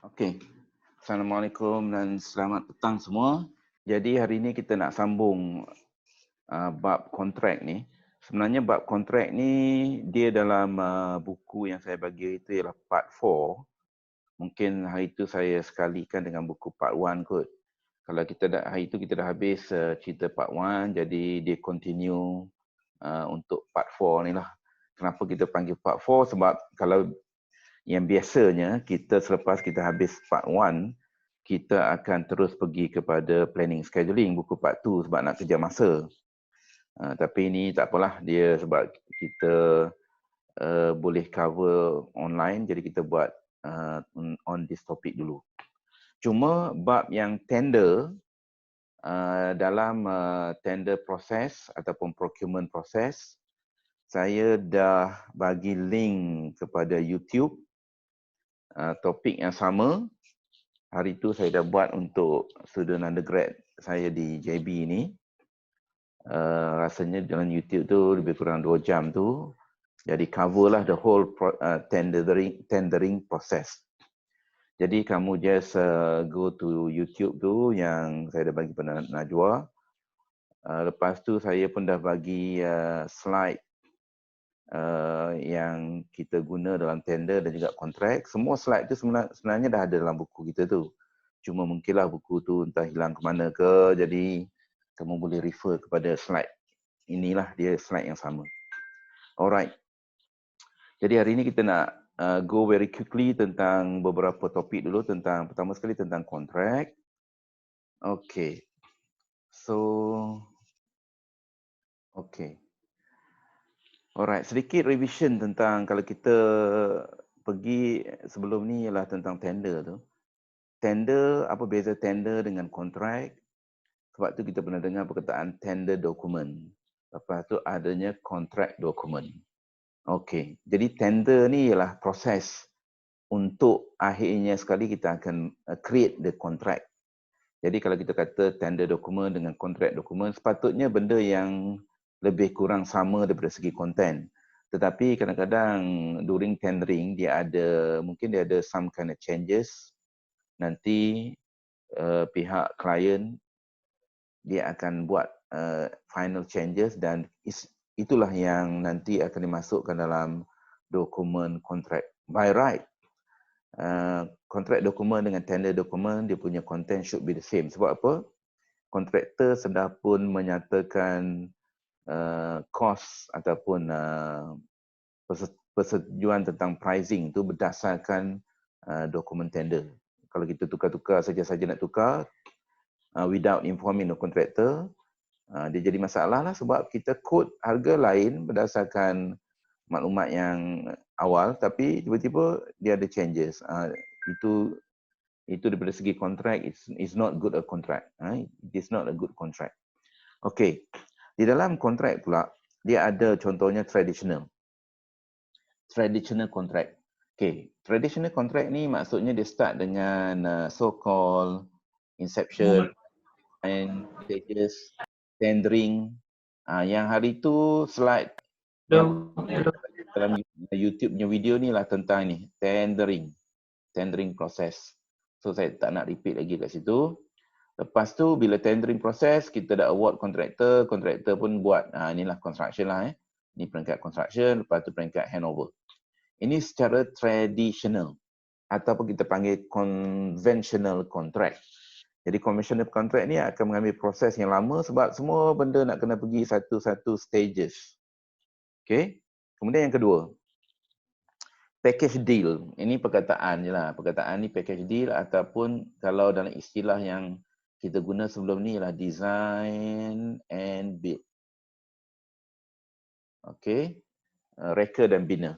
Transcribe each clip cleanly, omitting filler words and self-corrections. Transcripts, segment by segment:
Okey. Assalamualaikum dan selamat petang semua. Jadi hari ini kita nak sambung bab kontrak ni. Sebenarnya bab kontrak ni dia dalam buku yang saya bagi itu ialah part 4. Mungkin hari itu saya sekalikan dengan buku part 1 kot. Kalau kita dah hari itu kita dah habis cerita part 1, jadi dia continue untuk part 4 ni lah. Kenapa kita panggil part 4? Sebab kalau yang biasanya kita selepas kita habis part 1, kita akan terus pergi kepada planning scheduling buku part 2 sebab nak kejar masa. Tapi ini tak apalah, dia sebab kita boleh cover online, jadi kita buat on this topic dulu. Cuma bab yang tender, dalam tender proses ataupun procurement proses, saya dah bagi link kepada YouTube. Topik yang sama hari itu saya dah buat untuk student undergrad saya di JB ni. Rasanya dalam YouTube tu lebih kurang 2 jam tu. Jadi cover lah the whole tendering process. Jadi kamu just go to YouTube tu yang saya dah bagi pada Najwa. Lepas tu saya pun dah bagi slide yang kita guna dalam tender dan juga kontrak. Semua slide tu sebenarnya dah ada dalam buku kita tu. Cuma mungkinlah buku tu entah hilang ke mana ke, jadi kamu boleh refer kepada slide. Inilah dia slide yang sama. Alright. Jadi hari ini kita nak go very quickly tentang beberapa topik dulu. Pertama sekali tentang kontrak. Okay. Okay. Alright, sedikit revision tentang kalau kita pergi sebelum ni ialah tentang tender tu. Tender, apa beza tender dengan kontrak? Sebab tu kita pernah dengar perkataan tender document. Lepas tu adanya kontrak document. Okey, jadi tender ni ialah proses untuk akhirnya sekali kita akan create the contract. Jadi kalau kita kata tender document dengan kontrak document, sepatutnya benda yang lebih kurang sama daripada segi konten. Tetapi kadang-kadang during tendering mungkin dia ada some kind of changes. Nanti pihak klien dia akan buat final changes dan itulah yang nanti akan dimasukkan dalam dokumen kontrak. By right, kontrak dokumen dengan tender dokumen dia punya content should be the same. Sebab apa? Kontraktor sudah pun menyatakan cost ataupun persetujuan tentang pricing itu berdasarkan dokumen tender. Kalau kita tukar-tukar saja-saja nak tukar without informing the contractor, dia jadi masalah lah sebab kita quote harga lain berdasarkan maklumat yang awal tapi tiba-tiba dia ada changes. Itu daripada segi kontrak, it's not good a contract. It is not a good contract. Okay. Di dalam kontrak pula, dia ada contohnya traditional contract. Okay, traditional contract ni maksudnya dia start dengan so-called inception and stages, tendering. Yang hari tu slide yang dalam YouTube punya video ni lah tentang ni, tendering process. So saya tak nak repeat lagi kat situ. Lepas tu bila tendering process kita dah award kontraktor pun buat inilah construction lah Ni peringkat construction, lepas tu peringkat handover. Ini secara traditional ataupun kita panggil conventional contract. Jadi conventional contract ni akan mengambil proses yang lama sebab semua benda nak kena pergi satu-satu stages. Okay. Kemudian yang kedua, package deal. Ini perkataan je lah. Perkataan ni package deal ataupun kalau dalam istilah yang kita guna sebelum ni ialah design and build. Okay. Reka dan bina.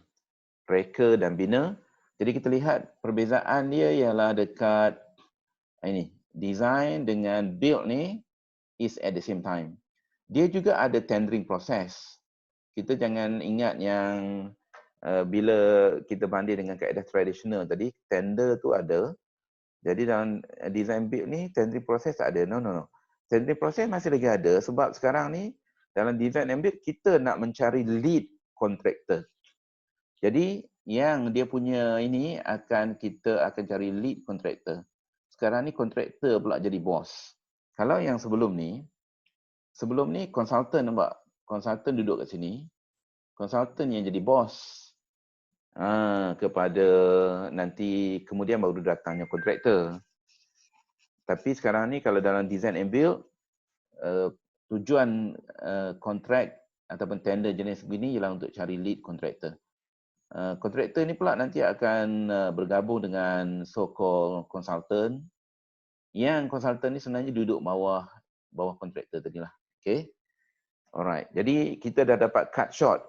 Jadi kita lihat perbezaan dia ialah dekat ini. Design dengan build ni is at the same time. Dia juga ada tendering process. Kita jangan ingat yang bila kita banding dengan kaedah tradisional tadi, tender tu ada. Jadi dalam design build ni, tendering process tak ada. No. Tendering process masih lagi ada sebab sekarang ni dalam design and build kita nak mencari lead contractor. Jadi yang dia punya ini kita akan cari lead contractor. Sekarang ni contractor pula jadi bos. Kalau yang sebelum ni consultant nampak. Consultant duduk kat sini. Consultant yang jadi bos. Kepada nanti kemudian baru datangnya contractor. Tapi sekarang ni kalau dalam design and build, tujuan kontrak ataupun tender jenis begini ialah untuk cari lead contractor. Kontraktor ni pula nanti akan bergabung dengan so-called consultant. Yang consultant ni sebenarnya duduk bawah kontraktor tadilah. Okay. Alright. Jadi kita dah dapat cut short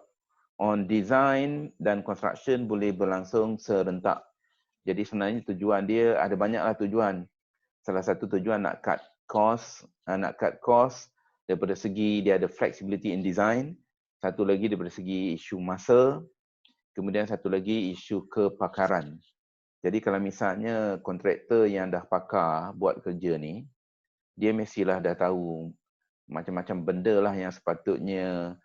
on design dan construction boleh berlangsung serentak. Jadi sebenarnya tujuan dia ada banyaklah tujuan. Salah satu tujuan nak cut cost daripada segi dia ada flexibility in design. Satu lagi daripada segi isu masa. Kemudian satu lagi isu kepakaran. Jadi kalau misalnya kontraktor yang dah pakar buat kerja ni, dia mestilah dah tahu macam-macam benda lah yang sepatutnya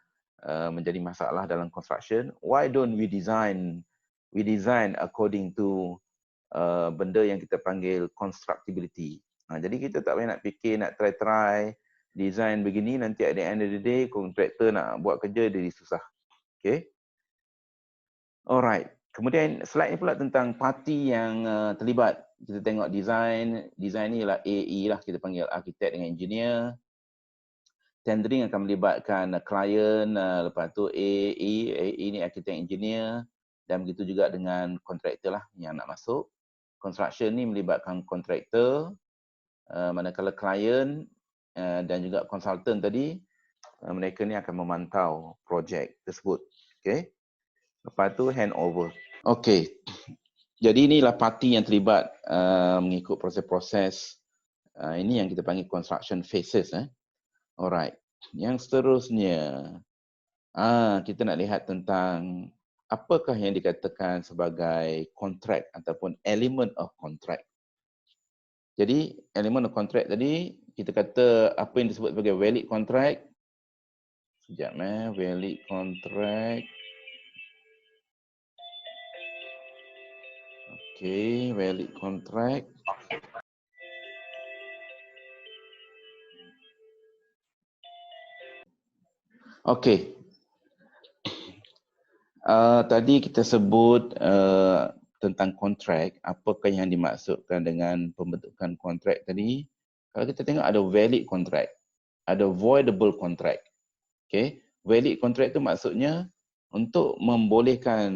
menjadi masalah dalam construction. Why don't we design according to benda yang kita panggil constructability. Jadi kita tak payah nak fikir, nak try design begini, nanti at the end of the day kontraktor nak buat kerja jadi susah. Okay. Alright. Kemudian slide ni pula tentang parti yang terlibat. Kita tengok design ni ialah AE lah, kita panggil arkitek dengan engineer. Tendering akan melibatkan klien, lepas tu AE ni arkitek engineer, dan begitu juga dengan kontraktor lah yang nak masuk. Construction ni melibatkan kontraktor, manakala klien dan juga konsultan tadi, mereka ni akan memantau projek tersebut. Okay. Lepas tu handover. Okey. Jadi inilah parti yang terlibat mengikut proses-proses ini yang kita panggil construction phases. Alright. Yang seterusnya kita nak lihat tentang apakah yang dikatakan sebagai kontrak ataupun element of contract. Jadi element of contract tadi kita kata apa yang disebut sebagai valid contract. Sekejap valid contract. Okay, valid contract. Okay. Tadi kita sebut tentang kontrak. Apakah yang dimaksudkan dengan pembentukan kontrak tadi? Kalau kita tengok ada valid contract, ada voidable contract. Okay, valid contract itu maksudnya untuk membolehkan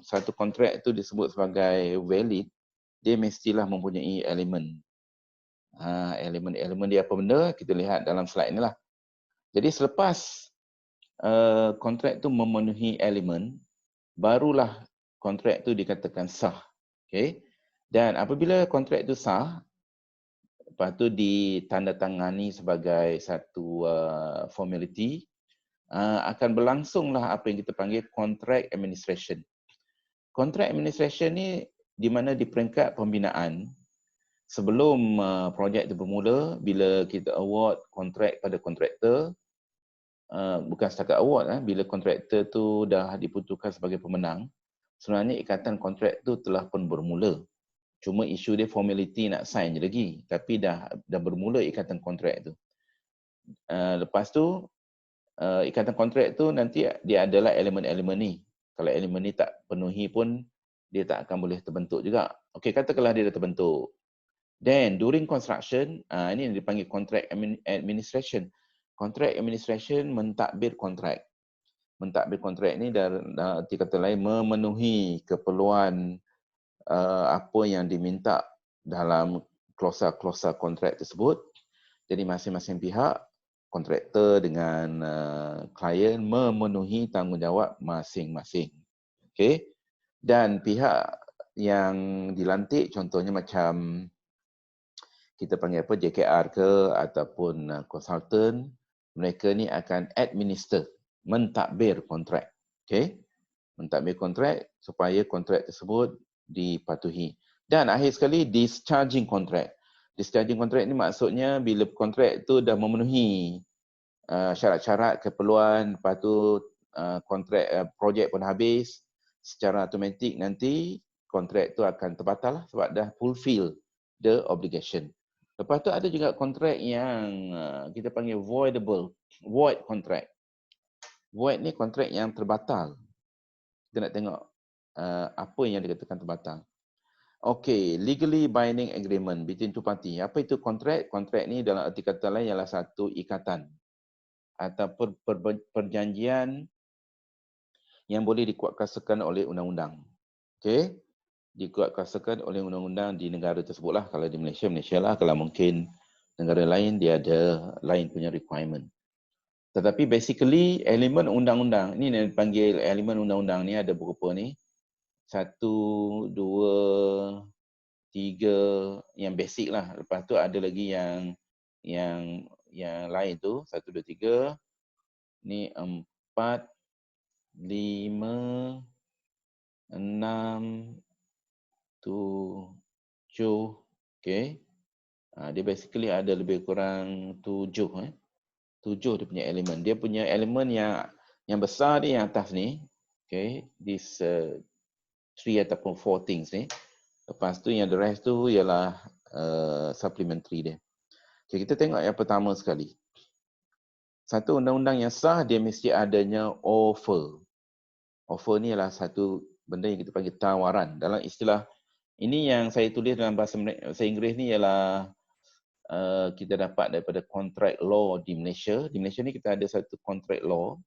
satu kontrak itu disebut sebagai valid, dia mestilah mempunyai elemen. Elemen dia apa benda? Kita lihat dalam slide inilah. Jadi selepas kontrak itu memenuhi elemen, barulah kontrak itu dikatakan sah. Okay? Dan apabila kontrak itu sah, lepas tu ditandatangani sebagai satu formality, akan berlangsunglah apa yang kita panggil contract administration. Contract administration ni di mana di peringkat pembinaan, sebelum projek itu bermula, bila kita award kontrak pada kontraktor, bukan setakat award, bila kontraktor tu dah diputuskan sebagai pemenang, sebenarnya ikatan kontrak tu telah pun bermula. Cuma isu dia formality nak sign je lagi, tapi dah bermula ikatan kontrak tu. Lepas tu ikatan kontrak tu nanti dia adalah elemen-elemen ni. Kalau elemen ni tak penuhi pun dia tak akan boleh terbentuk juga. Okey, katakanlah dia dah terbentuk. Then during construction, ini yang dipanggil contract administration. Contract administration mentadbir kontrak. Mentadbir kontrak ni arti kata lain memenuhi keperluan apa yang diminta dalam klausa-klausa kontrak tersebut. Jadi masing-masing pihak, kontraktor dengan klien memenuhi tanggungjawab masing-masing. Okey. Dan pihak yang dilantik contohnya macam kita panggil apa, JKR ke ataupun konsultan, mereka ni akan administer, mentadbir kontrak. Okey. Mentadbir kontrak supaya kontrak tersebut dipatuhi. Dan akhir sekali discharging kontrak. Discharging kontrak ni maksudnya bila kontrak tu dah memenuhi syarat-syarat keperluan, lepas tu kontrak projek pun habis, secara automatik nanti kontrak tu akan terbatal lah, sebab dah fulfill the obligation. Lepas tu ada juga kontrak yang kita panggil void contract. Void ni kontrak yang terbatal. Kita nak tengok apa yang dikatakan terbatal. Okay, legally binding agreement between two party. Apa itu kontrak? Kontrak ni dalam arti kata lain ialah satu ikatan atau perjanjian yang boleh dikuatkuasakan oleh undang-undang. Okay, dikuatkuasakan oleh undang-undang di negara tersebutlah. Kalau di Malaysia, Malaysia lah. Kalau mungkin negara lain, dia ada lain punya requirement. Tetapi basically, elemen undang-undang, ni yang dipanggil elemen undang-undang ni ada beberapa ni. 1, 2, 3 yang basic lah. Lepas tu ada lagi yang lain tu 1, 2, 3. Ni 4, 5, 6, 7. Okay. Dia basically ada lebih kurang 7. 7 dia punya elemen. Dia punya elemen yang besar ni yang atas ni. Okay. This 3 ataupun 4 things ni. Lepas tu yang the rest tu ialah supplementary dia. Okay, kita tengok yang pertama sekali. Satu undang-undang yang sah, dia mesti adanya offer. Offer ni ialah satu benda yang kita panggil tawaran. Dalam istilah, ini yang saya tulis dalam bahasa Inggeris ni ialah kita dapat daripada contract law di Malaysia. Di Malaysia ni kita ada satu contract law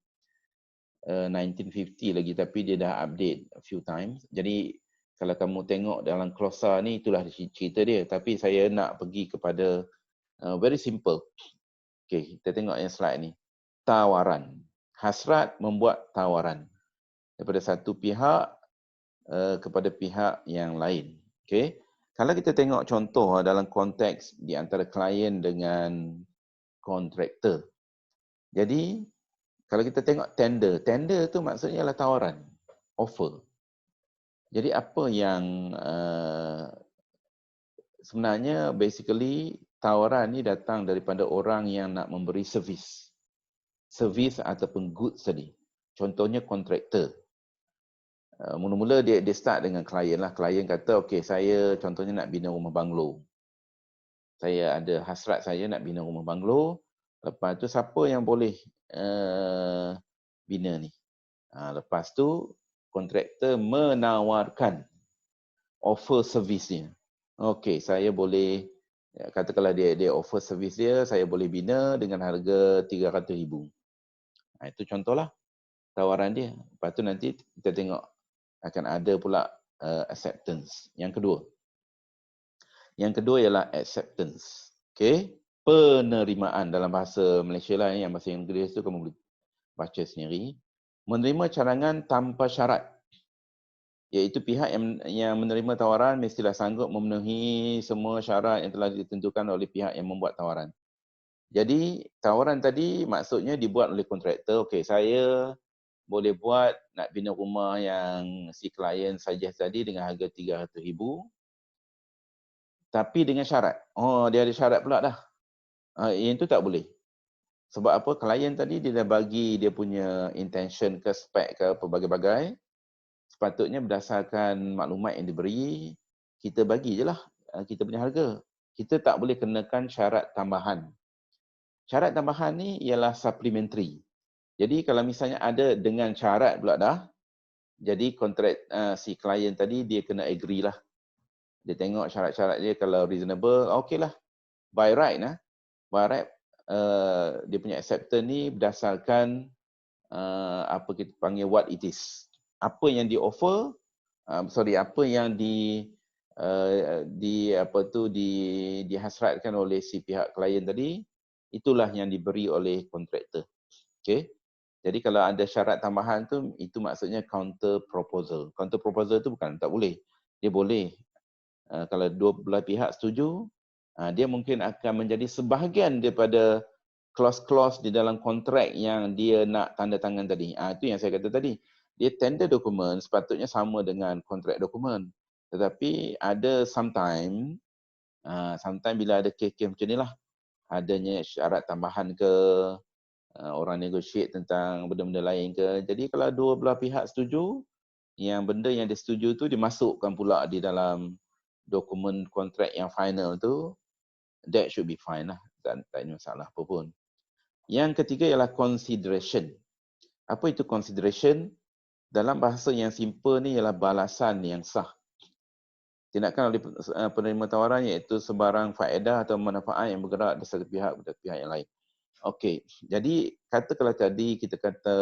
1950 lagi, tapi dia dah update a few times. Jadi kalau kamu tengok dalam Klosa ni, itulah cerita dia. Tapi saya nak pergi kepada very simple. Okay, kita tengok yang slide ni. Tawaran. Hasrat membuat tawaran daripada satu pihak kepada pihak yang lain. Okay. Kalau kita tengok contoh dalam konteks di antara klien dengan kontraktor. Jadi, kalau kita tengok tender. Tender tu maksudnya adalah tawaran. Offer. Jadi apa yang sebenarnya basically tawaran ni datang daripada orang yang nak memberi servis. Servis ataupun goods tadi. Contohnya kontraktor. Mula-mula dia start dengan klien lah. Klien kata, okay, saya contohnya nak bina rumah banglo. Saya ada hasrat saya nak bina rumah banglo. Lepas tu siapa yang boleh bina ni? Lepas tu kontraktor menawarkan offer servisnya. Okey, saya boleh, katakanlah dia offer servis dia, saya boleh bina dengan harga 300,000. Itu contohlah tawaran dia. Lepas tu nanti kita tengok akan ada pula acceptance. Yang kedua ialah acceptance. Okey, penerimaan dalam bahasa Malaysia lah, yang bahasa Inggeris tu kamu boleh baca sendiri. Menerima cadangan tanpa syarat. Iaitu pihak yang menerima tawaran mestilah sanggup memenuhi semua syarat yang telah ditentukan oleh pihak yang membuat tawaran. Jadi, tawaran tadi maksudnya dibuat oleh kontraktor. Okey, saya boleh buat nak bina rumah yang si klien saja tadi dengan harga 300,000. Tapi dengan syarat. Oh, dia ada syarat pula dah. Yang tu tak boleh. Sebab apa? Klien tadi dia dah bagi dia punya intention ke spek ke pelbagai-bagai. Sepatutnya berdasarkan maklumat yang diberi, kita bagi je lah kita punya harga. Kita tak boleh kenakan syarat tambahan. Syarat tambahan ni ialah supplementary. Jadi kalau misalnya ada dengan syarat pula dah, jadi kontrak si klien tadi dia kena agree lah. Dia tengok syarat-syarat dia, kalau reasonable, okey lah. By right lah. By right, dia punya acceptance ni berdasarkan apa kita panggil what it is. Apa yang di-offer, apa yang dihasratkan oleh si pihak klien tadi, itulah yang diberi oleh kontraktor. Okey. Jadi kalau ada syarat tambahan tu, itu maksudnya counter proposal. Counter proposal tu bukan tak boleh. Dia boleh. Kalau dua belah pihak setuju, dia mungkin akan menjadi sebahagian daripada clause-clause di dalam kontrak yang dia nak tanda tangan tadi. Itu yang saya kata tadi. Dia tender dokumen sepatutnya sama dengan kontrak dokumen. Tetapi ada sometimes bila ada kes-kes macam ni lah, adanya syarat tambahan ke, orang negotiate tentang benda-benda lain ke. Jadi kalau dua belah pihak setuju, yang benda yang dia setuju tu dimasukkan pula di dalam dokumen kontrak yang final tu, that should be fine lah. Tak ada masalah apa pun. Yang ketiga ialah consideration. Apa itu consideration? Dalam bahasa yang simple ni ialah balasan yang sah. Tindakan oleh penerima tawaran iaitu sebarang faedah atau manfaat yang bergerak dari satu pihak kepada pihak yang lain. Okey, jadi katakanlah tadi kita kata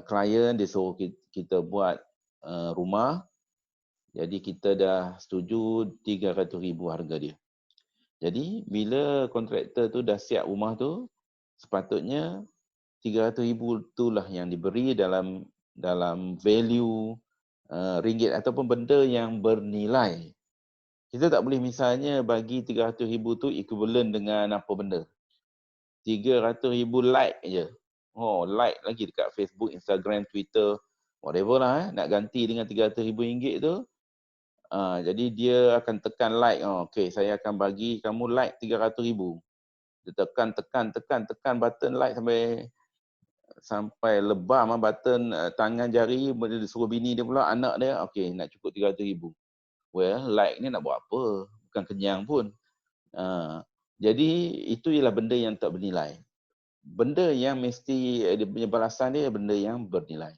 klien dia suruh kita buat rumah, jadi kita dah setuju 300,000 harga dia. Jadi bila kontraktor tu dah siap rumah tu, sepatutnya 300,000 itulah yang diberi dalam value ringgit ataupun benda yang bernilai. Kita tak boleh misalnya bagi 300,000 tu equivalent dengan apa benda. 300,000 like je. Oh, like lagi dekat Facebook, Instagram, Twitter, whatever lah. Nak ganti dengan 300,000 ringgit tu. Jadi dia akan tekan like. Okay, saya akan bagi kamu like 300,000. Dia tekan button like sampai lebam button tangan jari, dia suruh bini dia pula, anak dia, okay, nak cukup 300,000. Well, like ni nak buat apa? Bukan kenyang pun. Jadi itu ialah benda yang tak bernilai. Benda yang mesti dia punya balasan dia benda yang bernilai.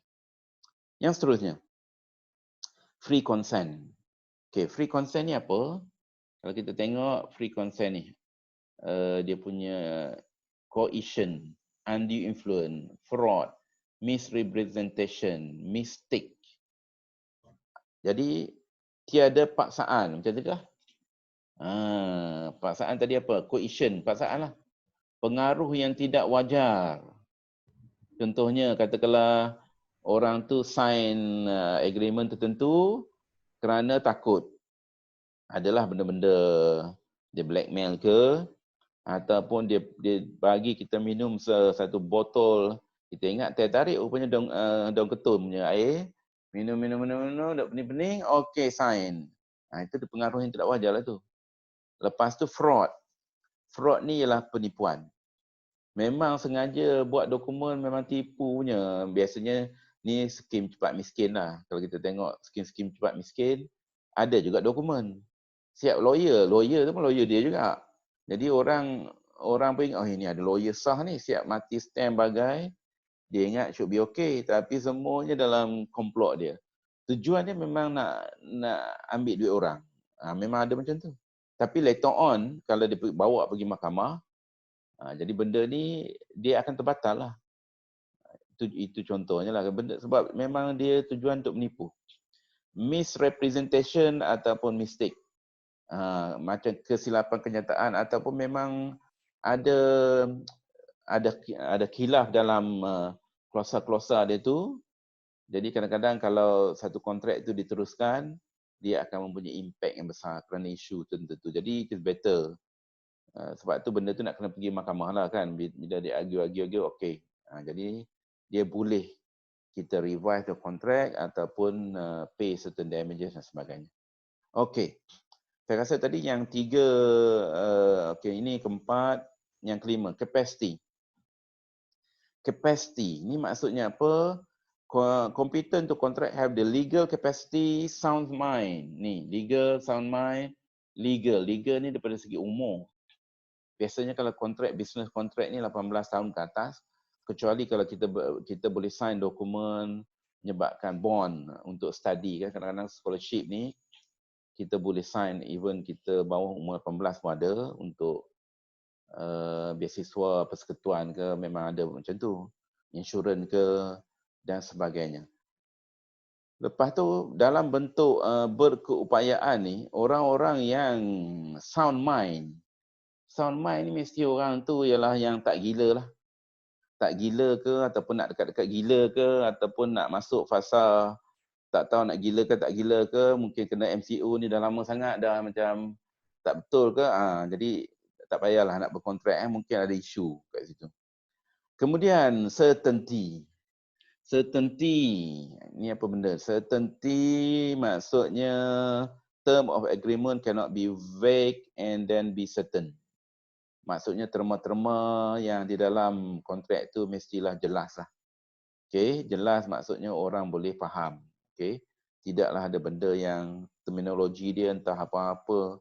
Yang seterusnya, free consent. Okay, free consent ni apa? Kalau kita tengok free consent ni, dia punya coercion, undue influence, fraud, misrepresentation, mistake. Jadi tiada paksaan, macam tu kah? Paksaan tadi apa? Coercion, paksaan lah. Pengaruh yang tidak wajar. Contohnya katakanlah orang tu sign agreement tertentu kerana takut. Adalah benda-benda dia blackmail ke, ataupun dia bagi kita minum satu botol, kita ingat teh tarik rupanya daun ketum punya air, minum dak pening-pening, okey sign. Itu pengaruh yang tidak wajar lah tu. Lepas tu fraud. Fraud ni ialah penipuan. Memang sengaja buat dokumen memang tipu punya. Biasanya ni skim cepat miskin lah. Kalau kita tengok skim cepat miskin, ada juga dokumen. Siap lawyer tu pun lawyer dia juga. Jadi orang pun ingat, oh ini ada lawyer sah ni, siap mati stamp bagai. Dia ingat should be okay, tapi semuanya dalam komplot dia. Tujuan dia memang nak ambil duit orang. Memang ada macam tu. Tapi later on, kalau dia bawa pergi mahkamah, jadi benda ni dia akan terbatal lah. Itu contohnya lah. Sebab memang dia tujuan untuk menipu. Misrepresentation ataupun mistake. Macam kesilapan kenyataan ataupun memang ada khilaf dalam klausa-klausa dia tu. Jadi kadang-kadang kalau satu kontrak itu diteruskan, dia akan mempunyai impact yang besar kerana isu tertentu. Jadi it's better. Sebab tu benda tu nak kena pergi mahkamah lah kan. Bila dia argue, okey. Jadi dia boleh kita revise the contract ataupun pay certain damages dan sebagainya. Okey. Saya rasa tadi yang 3, ini keempat. Yang kelima, capacity. Capacity, ni maksudnya apa? Competent to contract have the legal capacity, sound mind. Ni, legal, sound mind, legal. Legal ni daripada segi umur. Biasanya kalau kontrak, business kontrak ni 18 tahun ke atas, kecuali kalau kita boleh sign dokumen menyebabkan bond untuk study kan. Kadang-kadang scholarship ni, kita boleh sign even kita bawah umur 18 pun ada untuk beasiswa persekutuan ke, memang ada macam tu. Insurans ke dan sebagainya. Lepas tu dalam bentuk berkeupayaan ni, orang-orang yang sound mind ni mesti orang tu ialah yang tak gila lah. Tak gila ke ataupun nak dekat-dekat gila ke ataupun nak masuk fasa tak tahu nak gila ke tak gila ke, mungkin kena MCO ni dah lama sangat dah macam tak betul ke, jadi tak payahlah nak berkontrak, mungkin ada isu kat situ. Kemudian certainty. Certainty ni apa benda? Certainty maksudnya term of agreement cannot be vague and then be certain. Maksudnya terma-terma yang di dalam kontrak tu mestilah jelas lah. Okay, jelas maksudnya orang boleh faham. Okay. Tidaklah ada benda yang terminologi dia entah apa-apa,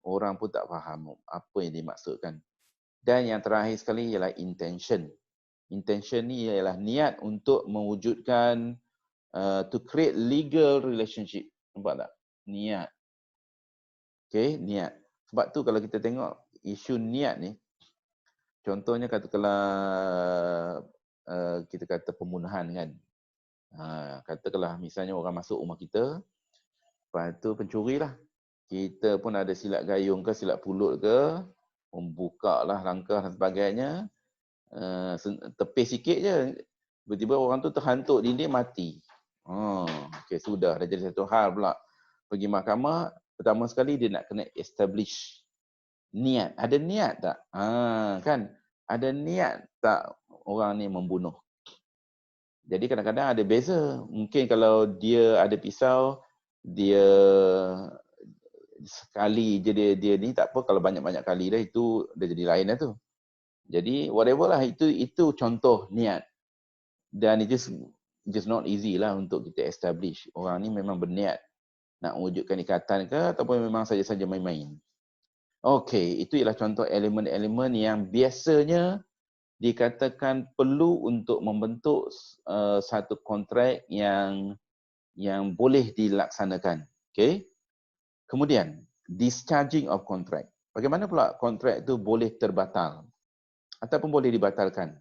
orang pun tak faham apa yang dimaksudkan. Dan yang terakhir sekali ialah intention. Intention ni ialah niat untuk mewujudkan to create legal relationship. Nampak tak? Niat. Okay, niat. Sebab tu kalau kita tengok isu niat ni, contohnya katakanlah kita kata pembunuhan kan. Katakanlah misalnya orang masuk rumah kita, lepas tu pencuri lah. Kita pun ada silat gayung ke, silat pulut ke, membuka lah langkah dan sebagainya. Tepis sikit je, tiba-tiba orang tu terhantuk dinding mati. Okay, sudah dah jadi satu hal pula. Pergi mahkamah, pertama sekali dia nak kena establish niat. Ada niat tak? Kan? Ada niat tak orang ni membunuh? Jadi kadang-kadang ada beza. Mungkin kalau dia ada pisau, dia sekali je dia ni tak apa, kalau banyak-banyak kali dah itu dah jadi lain dah tu. Jadi whatever lah, itu contoh niat. Dan it just not easy lah untuk kita establish orang ni memang berniat nak wujudkan ikatan ke ataupun memang saja-saja main-main. Okey, itu ialah contoh elemen-elemen yang biasanya dikatakan perlu untuk membentuk satu kontrak yang boleh dilaksanakan. Okey. Kemudian, discharging of contract. Bagaimana pula kontrak itu boleh terbatal ataupun boleh dibatalkan?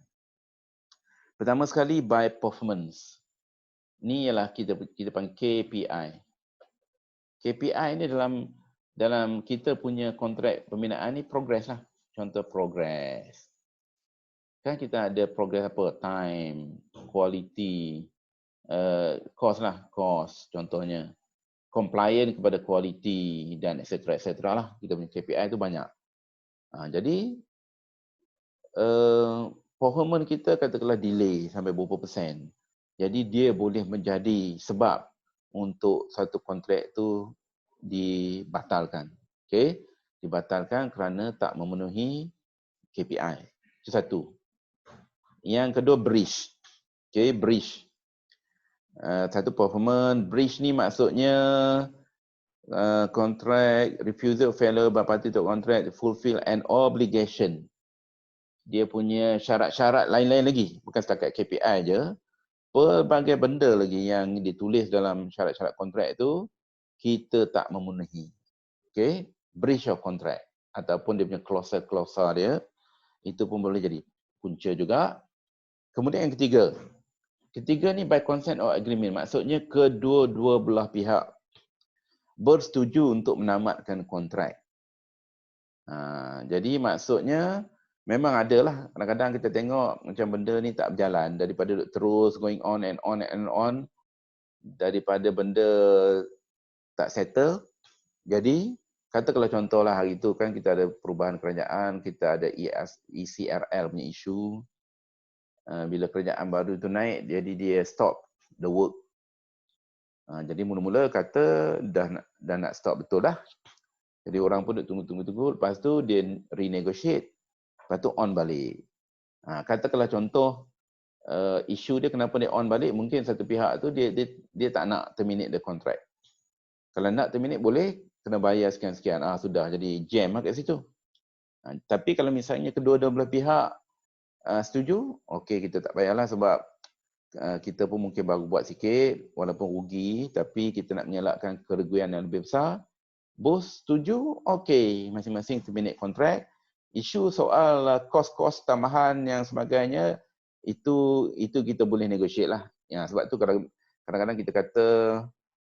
Pertama sekali by performance. Ni ialah kita panggil KPI. KPI ni dalam kita punya kontrak pembinaan ni progress lah. Contoh progress. Kan kita ada progress apa? Time, quality, cost lah, cost contohnya. Compliant kepada quality dan etc. lah. Kita punya KPI tu banyak. Jadi, performance kita katakanlah delay sampai berapa persen. Jadi dia boleh menjadi sebab untuk satu kontrak tu dibatalkan. Okey, dibatalkan kerana tak memenuhi KPI. Itu satu. Yang kedua breach. Okey, breach. Satu performance breach ni maksudnya contract refusal failure by party to contract fulfill an obligation. Dia punya syarat-syarat lain-lain lagi, bukan setakat KPI je. Pelbagai benda lagi yang ditulis dalam syarat-syarat kontrak itu kita tak memenuhi. Okay, breach of contract ataupun dia punya klausa-klausa dia, itu pun boleh jadi punca juga. Kemudian yang ketiga ni by consent or agreement, maksudnya kedua-dua belah pihak bersetuju untuk menamatkan kontrak. Jadi maksudnya memang adalah kadang-kadang kita tengok macam benda ni tak berjalan, daripada terus going on and on and on, daripada benda tak settle. Jadi kata kalau contohlah hari tu kan kita ada perubahan kerajaan, kita ada ECRL punya isu. Bila kerajaan baru tu naik, jadi dia stop the work. Jadi mula-mula kata dah nak stop betul dah. Jadi orang pun tunggu. Lepas tu dia renegotiate. Lepas tu on balik. Katakanlah contoh isu dia kenapa dia on balik, mungkin satu pihak tu dia tak nak terminate the contract. Kalau nak terminate boleh, kena bayar sekian-sekian. Sudah jadi jam lah kat situ. Tapi kalau misalnya kedua-dua belah pihak setuju, okey kita tak payahlah sebab kita pun mungkin baru buat sikit walaupun rugi, tapi kita nak menyelakkan kerugian yang lebih besar. Bos setuju, okey, masing-masing terminate kontrak. Isu soal kos-kos tambahan yang sebagainya, itu kita boleh negotiate lah. Sebab tu kadang-kadang kita kata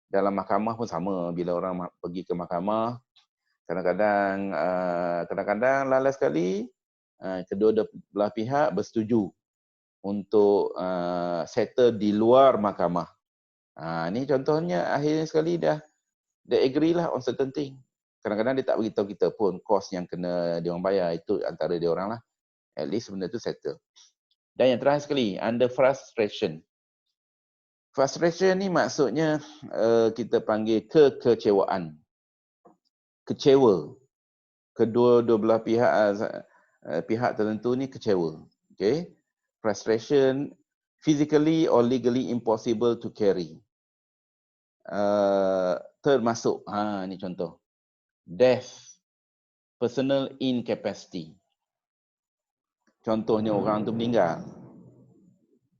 dalam mahkamah pun sama, bila orang pergi ke mahkamah, kadang-kadang lala sekali kedua belah pihak bersetuju untuk settle di luar mahkamah. Ni contohnya akhirnya sekali dah agree lah on certain thing. Kadang-kadang dia tak beritahu kita pun kos yang kena dia orang bayar, itu antara dia orang lah. At least benda tu settle. Dan yang terakhir sekali, under frustration. Frustration ni maksudnya kita panggil kekecewaan. Kecewa. Kedua-dua belah pihak tertentu ni kecewa. Okay? Frustration, physically or legally impossible to carry. termasuk, ni contoh, death, personal incapacity. Contohnya orang tu meninggal.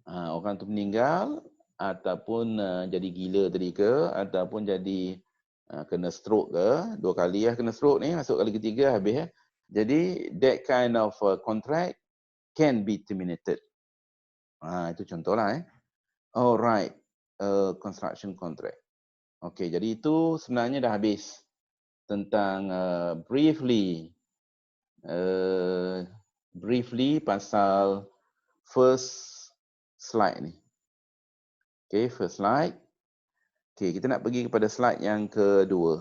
Orang tu meninggal ataupun jadi gila tadi ke, ataupun jadi kena stroke ke, 2 kali kena stroke ni, masuk kali ketiga habis. Jadi that kind of contract can be terminated. Itu contohlah. Alright, construction contract. Okey, jadi itu sebenarnya dah habis tentang briefly pasal first slide ni. Okay, first slide. Okay, kita nak pergi kepada slide yang kedua.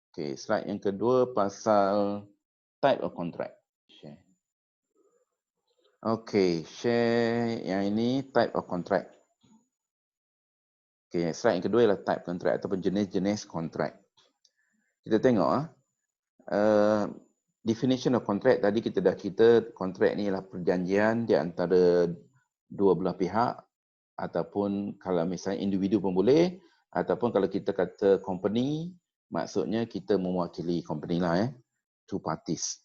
Okay, slide yang kedua pasal type of contract. Share. Okay, share yang ini type of contract. Okay, slide yang kedua ialah type contract ataupun jenis-jenis kontrak. Kita tengok definition of contract tadi kita kontrak ni ialah perjanjian di antara dua belah pihak, ataupun kalau misalnya individu pun boleh, ataupun kalau kita kata company, maksudnya kita mewakili company lah, two parties.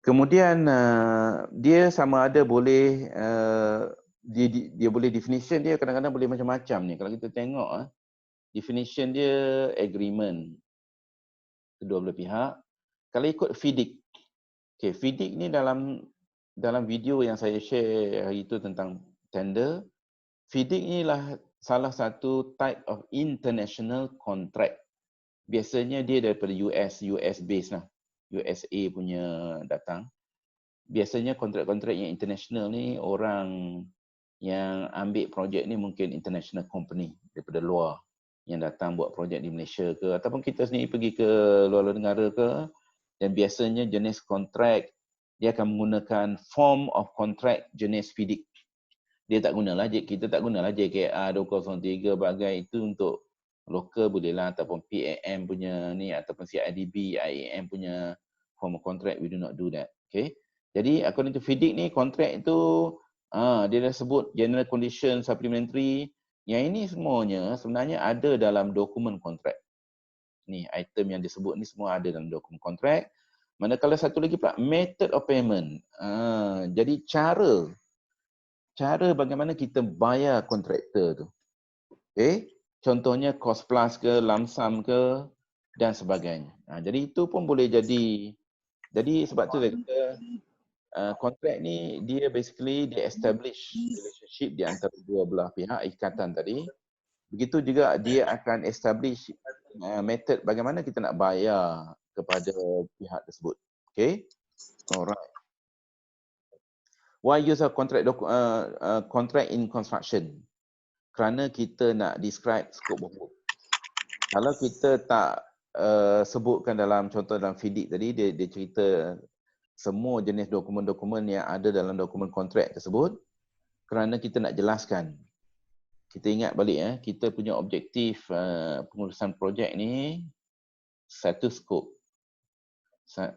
Kemudian dia sama ada boleh dia boleh definition dia kadang-kadang boleh macam-macam ni. Kalau kita tengok definition dia agreement kedua belah pihak. Kalau ikut FIDIC. Okay, FIDIC ni dalam video yang saya share hari itu tentang tender, FIDIC ni lah salah satu type of international contract. Biasanya dia daripada US based lah. USA punya datang. Biasanya kontrak-kontrak yang international ni, orang yang ambil projek ni mungkin international company daripada luar yang datang buat projek di Malaysia ke, ataupun kita sendiri pergi ke luar negara ke. Dan biasanya jenis kontrak dia akan menggunakan form of contract jenis FIDIC. Dia tak gunalah, kita tak gunalah JKA 203 bagai itu untuk lokal bolehlah, ataupun PAM punya ni, ataupun CIDB, IAM punya form of contract, we do not do that. Okay. Jadi according to FIDIC ni, kontrak itu dia dah sebut general condition supplementary. Yang ini semuanya sebenarnya ada dalam dokumen kontrak. Ni item yang disebut ni semua ada dalam dokumen kontrak. Manakala satu lagi pula method of payment. Jadi cara bagaimana kita bayar kontraktor tu. Okay. Contohnya cost plus ke, lump sum ke dan sebagainya. Jadi itu pun boleh jadi sebab tu saya kata kontrak ni dia basically dia establish relationship di antara dua belah pihak, ikatan tadi. Begitu juga dia akan establish method bagaimana kita nak bayar kepada pihak tersebut. Okay. Alright. Why use a contract in construction? Kerana kita nak describe scope of work. Kalau kita tak sebutkan dalam contoh dalam FIDIC tadi, dia cerita semua jenis dokumen-dokumen yang ada dalam dokumen kontrak tersebut, kerana kita nak jelaskan. Kita ingat balik kita punya objektif pengurusan projek ni, satu scope,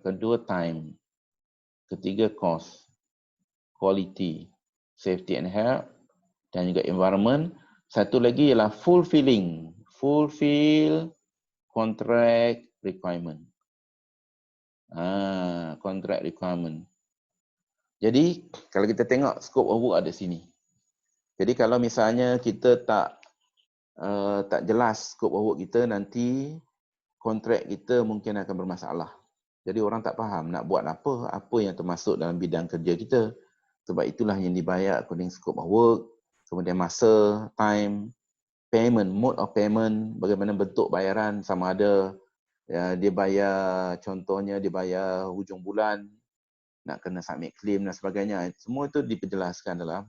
kedua time, ketiga cost, quality, safety and health, dan juga environment. Satu lagi ialah fulfill contract requirement. Contract requirement. Jadi kalau kita tengok scope of work ada sini. Jadi kalau misalnya kita tak jelas scope of work kita, nanti kontrak kita mungkin akan bermasalah. Jadi orang tak faham nak buat apa yang termasuk dalam bidang kerja kita. Sebab itulah yang dibayar according scope of work, kemudian masa, time, payment, mode of payment, bagaimana bentuk bayaran, sama ada dia bayar, contohnya dia bayar hujung bulan, nak kena submit claim dan sebagainya. Semua itu diperjelaskan dalam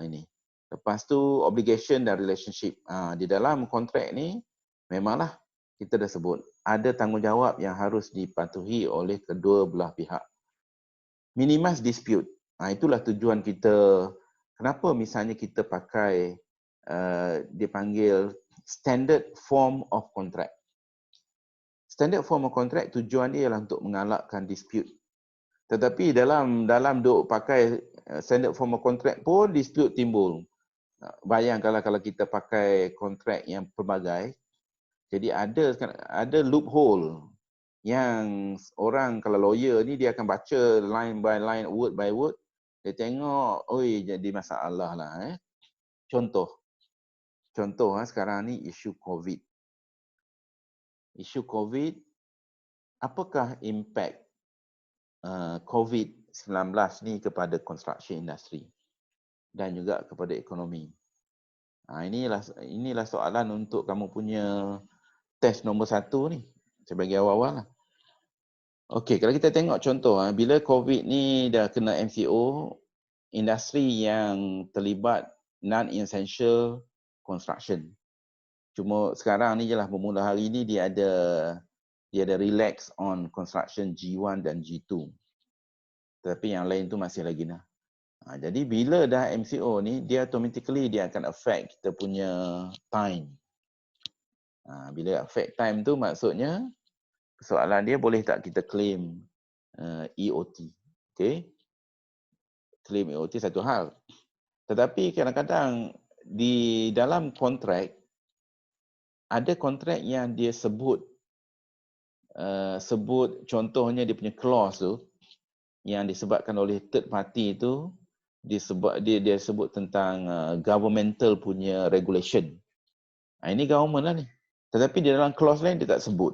ini. Lepas tu obligation dan relationship. Di dalam kontrak ni memanglah kita dah sebut ada tanggungjawab yang harus dipatuhi oleh kedua belah pihak. Minimize dispute. Itulah tujuan kita. Kenapa misalnya kita pakai dipanggil standard form of contract. Standard form of contract tujuan dia ialah untuk mengalakkan dispute. Tetapi dalam duk pakai standard form of contract pun dispute timbul. Bayangkanlah kalau kita pakai kontrak yang pelbagai, jadi ada loophole yang orang kalau lawyer ni dia akan baca line by line, word by word, dia tengok, oi jadi masalah lah. Contoh sekarang ni isu COVID. Isu COVID, apakah impact COVID-19 ni kepada construction industry dan juga kepada ekonomi? Inilah soalan untuk kamu punya test nombor 1 ni. Saya bagi awal-awal lah. Okey, kalau kita tengok contoh, bila COVID ni dah kena MCO, industri yang terlibat non-essential construction. Cuma sekarang ni je lah, bermula hari ni dia ada relax on construction G1 dan G2. Tetapi yang lain tu masih lagi lah. Jadi bila dah MCO ni, dia automatically dia akan affect kita punya time. Bila affect time tu maksudnya, soalan dia boleh tak kita claim EOT. Okay? Claim EOT satu hal. Tetapi kadang-kadang di dalam kontrak, ada kontrak yang dia sebut contohnya dia punya clause tu, yang disebabkan oleh third party tu, dia sebut tentang governmental punya regulation. Ini government lah ni. Tetapi di dalam clause lain dia tak sebut.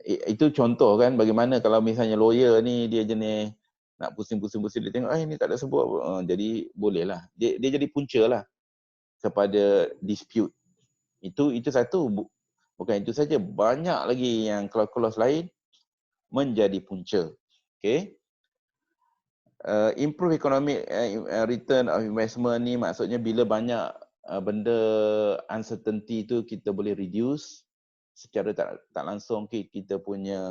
Itu contoh kan bagaimana kalau misalnya lawyer ni dia jenis nak pusing-pusing dia tengok ini tak ada sebut. Jadi bolehlah. Dia jadi punca lah kepada dispute. Itu satu. Bukan itu saja, banyak lagi yang clause lain menjadi punca. Okay. Improve economic return of investment ni maksudnya bila banyak benda uncertainty tu kita boleh reduce secara tak langsung, kita punya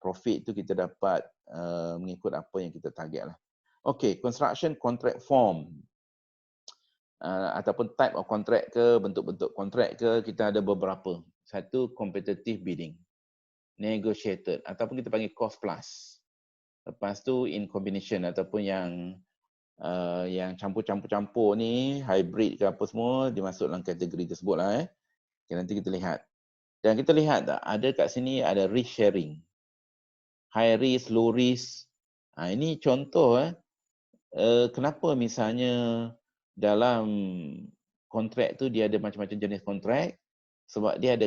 profit tu kita dapat mengikut apa yang kita target lah. Okay, construction contract form ataupun type of contract ke, bentuk-bentuk contract ke, kita ada beberapa. Satu, competitive bidding, negotiated ataupun kita panggil cost plus. Lepas tu in combination ataupun yang campur-campur ni, hybrid ke apa semua, dimasuk dalam kategori tersebut lah. Okay, nanti kita lihat. Dan kita lihat tak, ada kat sini ada risk sharing. High risk, low risk. Ini contoh kenapa misalnya dalam kontrak tu dia ada macam-macam jenis kontrak, sebab dia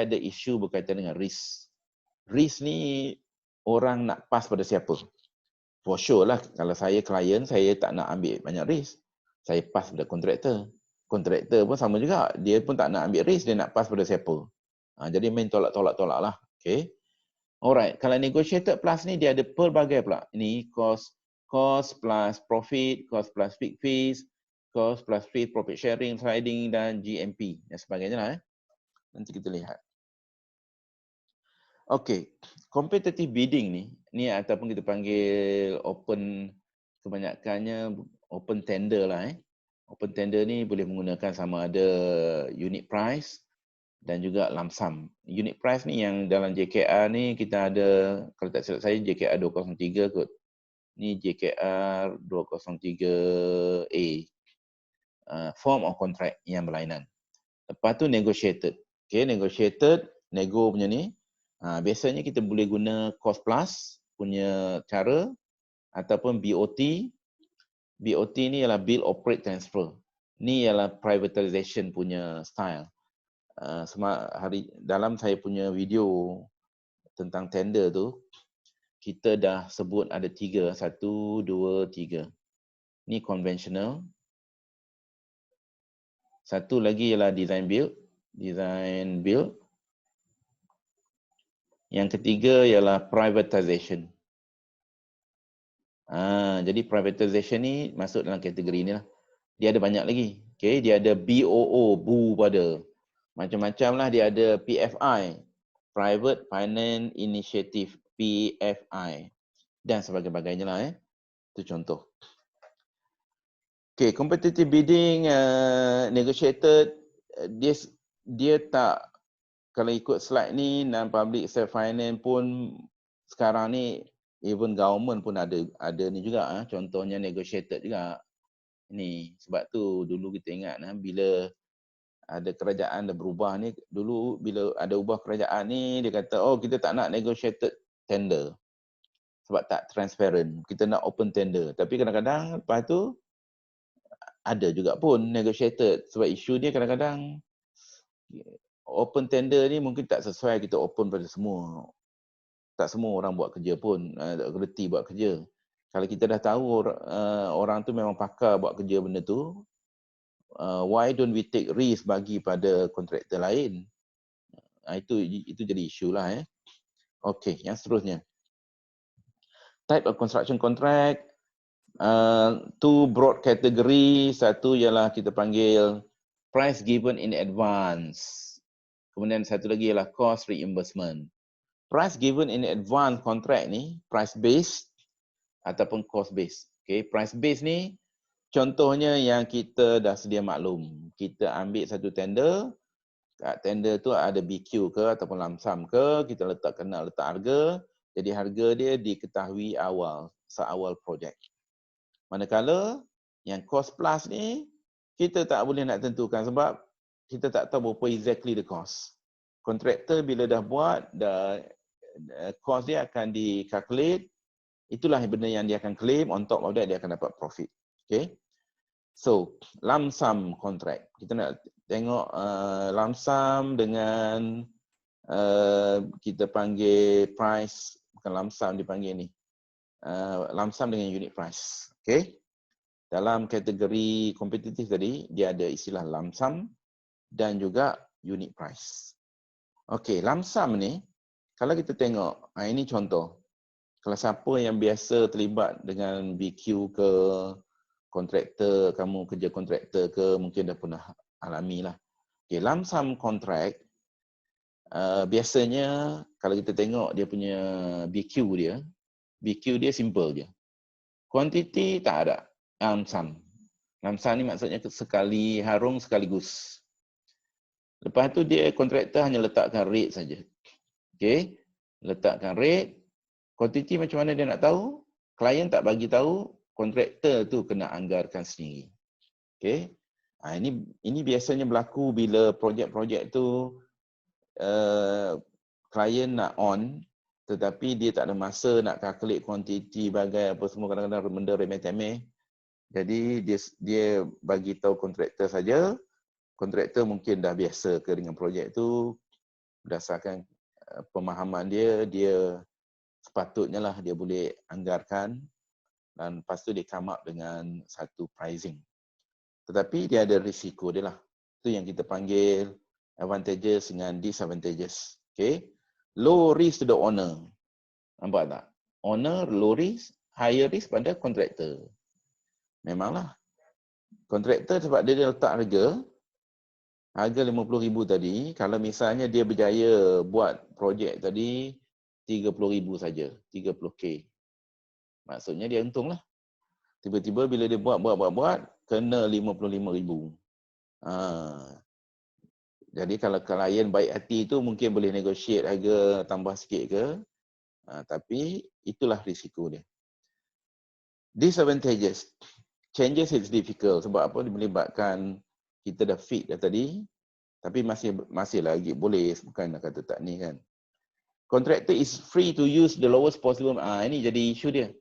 ada isu berkaitan dengan risk. Risk ni orang nak pass pada siapa? For sure lah, kalau saya klien, saya tak nak ambil banyak risk. Saya pass pada kontraktor. Kontraktor pun sama juga, dia pun tak nak ambil risk, dia nak pass pada siapa? Jadi main tolak lah. Okay. Alright, kalau negotiated plus ni dia ada pelbagai pula. Ini cost plus profit, cost plus fixed fees, cost plus fee profit sharing, sliding dan GMP dan sebagainya lah. Nanti kita lihat. Okay, competitive bidding ni ataupun kita panggil open, kebanyakannya open tender lah. Open tender ni boleh menggunakan sama ada unit price dan juga lump sum. Unit price ni yang dalam JKR ni kita ada, kalau tak silap saya JKR 203 kot. Ni JKR 203A. Form of contract yang berlainan. Lepas tu negotiated. Okay, negotiated, nego punya ni. Biasanya kita boleh guna cost plus punya cara ataupun BOT. BOT ni ialah Build, Operate, Transfer. Ni ialah privatization punya style. Dalam saya punya video tentang tender tu, kita dah sebut ada 3. 1, 2, 3. Ni conventional. Satu lagi ialah design build. Design build. Yang ketiga ialah privatization. Jadi privatization ni masuk dalam kategori ni lah. Dia ada banyak lagi. Okay, dia ada BOO, Bu pada. Macam-macam lah, dia ada PFI, Private Finance Initiative, PFI. Dan sebagainya lah. Itu contoh. Okay, competitive bidding, negotiated, dia tak, kalau ikut slide ni, non-public self-finance pun sekarang ni, even government pun ada ni juga. Contohnya negotiated juga. ni. Sebab tu dulu kita ingat bila ada kerajaan dah berubah ni, dulu bila ada ubah kerajaan ni, dia kata, oh kita tak nak negotiated tender. Sebab tak transparent. Kita nak open tender. Tapi kadang-kadang lepas tu, ada juga pun negotiated. Sebab isu dia kadang-kadang, open tender ni mungkin tak sesuai kita open pada semua. Tak semua orang buat kerja pun, tak reti buat kerja. Kalau kita dah tahu orang tu memang pakar buat kerja benda tu, why don't we take risk bagi pada kontraktor lain? Itu jadi isu lah. Okey, yang seterusnya. Type of construction contract, two broad category. Satu ialah kita panggil price given in advance. Kemudian satu lagi ialah cost reimbursement. Price given in advance contract ni, price based ataupun cost based. Okay, price based ni contohnya yang kita dah sedia maklum. Kita ambil satu tender, kat tender tu ada BQ ke ataupun lump sum ke, kita letak harga, jadi harga dia diketahui seawal projek. Manakala yang cost plus ni, kita tak boleh nak tentukan sebab kita tak tahu berapa exactly the cost. Kontraktor bila dah buat, cost dia akan dikalkulate, itulah benda yang dia akan claim, on top of that dia akan dapat profit. Okay. So, lump sum contract. Kita nak tengok lump sum dengan kita panggil price, bukan lump sum dipanggil ni. Lump sum dengan unit price. Okay. Dalam kategori kompetitif tadi, dia ada istilah lump sum dan juga unit price. Okay, lump sum ni, kalau kita tengok, ini contoh. Kalau siapa yang biasa terlibat dengan BQ ke, kontraktor, kamu kerja kontraktor ke, mungkin dah pernah alami lah. Okay, lump sum contract, biasanya kalau kita tengok dia punya BQ dia simple je. Quantity tak ada, lump sum. Lump sum ni maksudnya sekali harung sekaligus. Lepas tu dia kontraktor hanya letakkan rate saja. Okay, letakkan rate. Quantity macam mana dia nak tahu? Klien tak bagi tahu, kontraktor tu kena anggarkan sendiri. Okay. Ini biasanya berlaku bila projek-projek tu klien nak on, tetapi dia tak ada masa nak calculate quantity bagai apa semua, kadang-kadang benda remeh-temeh. Jadi dia bagi tahu kontraktor saja. Kontraktor mungkin dah biasa ke dengan projek tu, berdasarkan pemahaman dia sepatutnya lah dia boleh anggarkan dan lepas tu dia come up dengan satu pricing. Tetapi dia ada risiko dia lah. Itu yang kita panggil advantages dengan disadvantages. Okay. Low risk to the owner. Nampak tak? Owner low risk, higher risk pada kontraktor. Memanglah. Kontraktor sebab dia letak harga RM50,000 tadi, kalau misalnya dia berjaya buat projek tadi RM30,000 saja, 30K. Maksudnya dia untung lah. Tiba-tiba bila dia buat, kena RM55,000. Jadi kalau klien baik hati tu mungkin boleh negotiate harga tambah sikit ke. Tapi itulah risiko dia. Disadvantages. Changes is difficult. Sebab apa? Dia melibatkan kita dah fit dah tadi. Tapi masih lagi boleh. Bukan nak kata tak ni kan. Contractor is free to use the lowest possible. Ini jadi isu dia.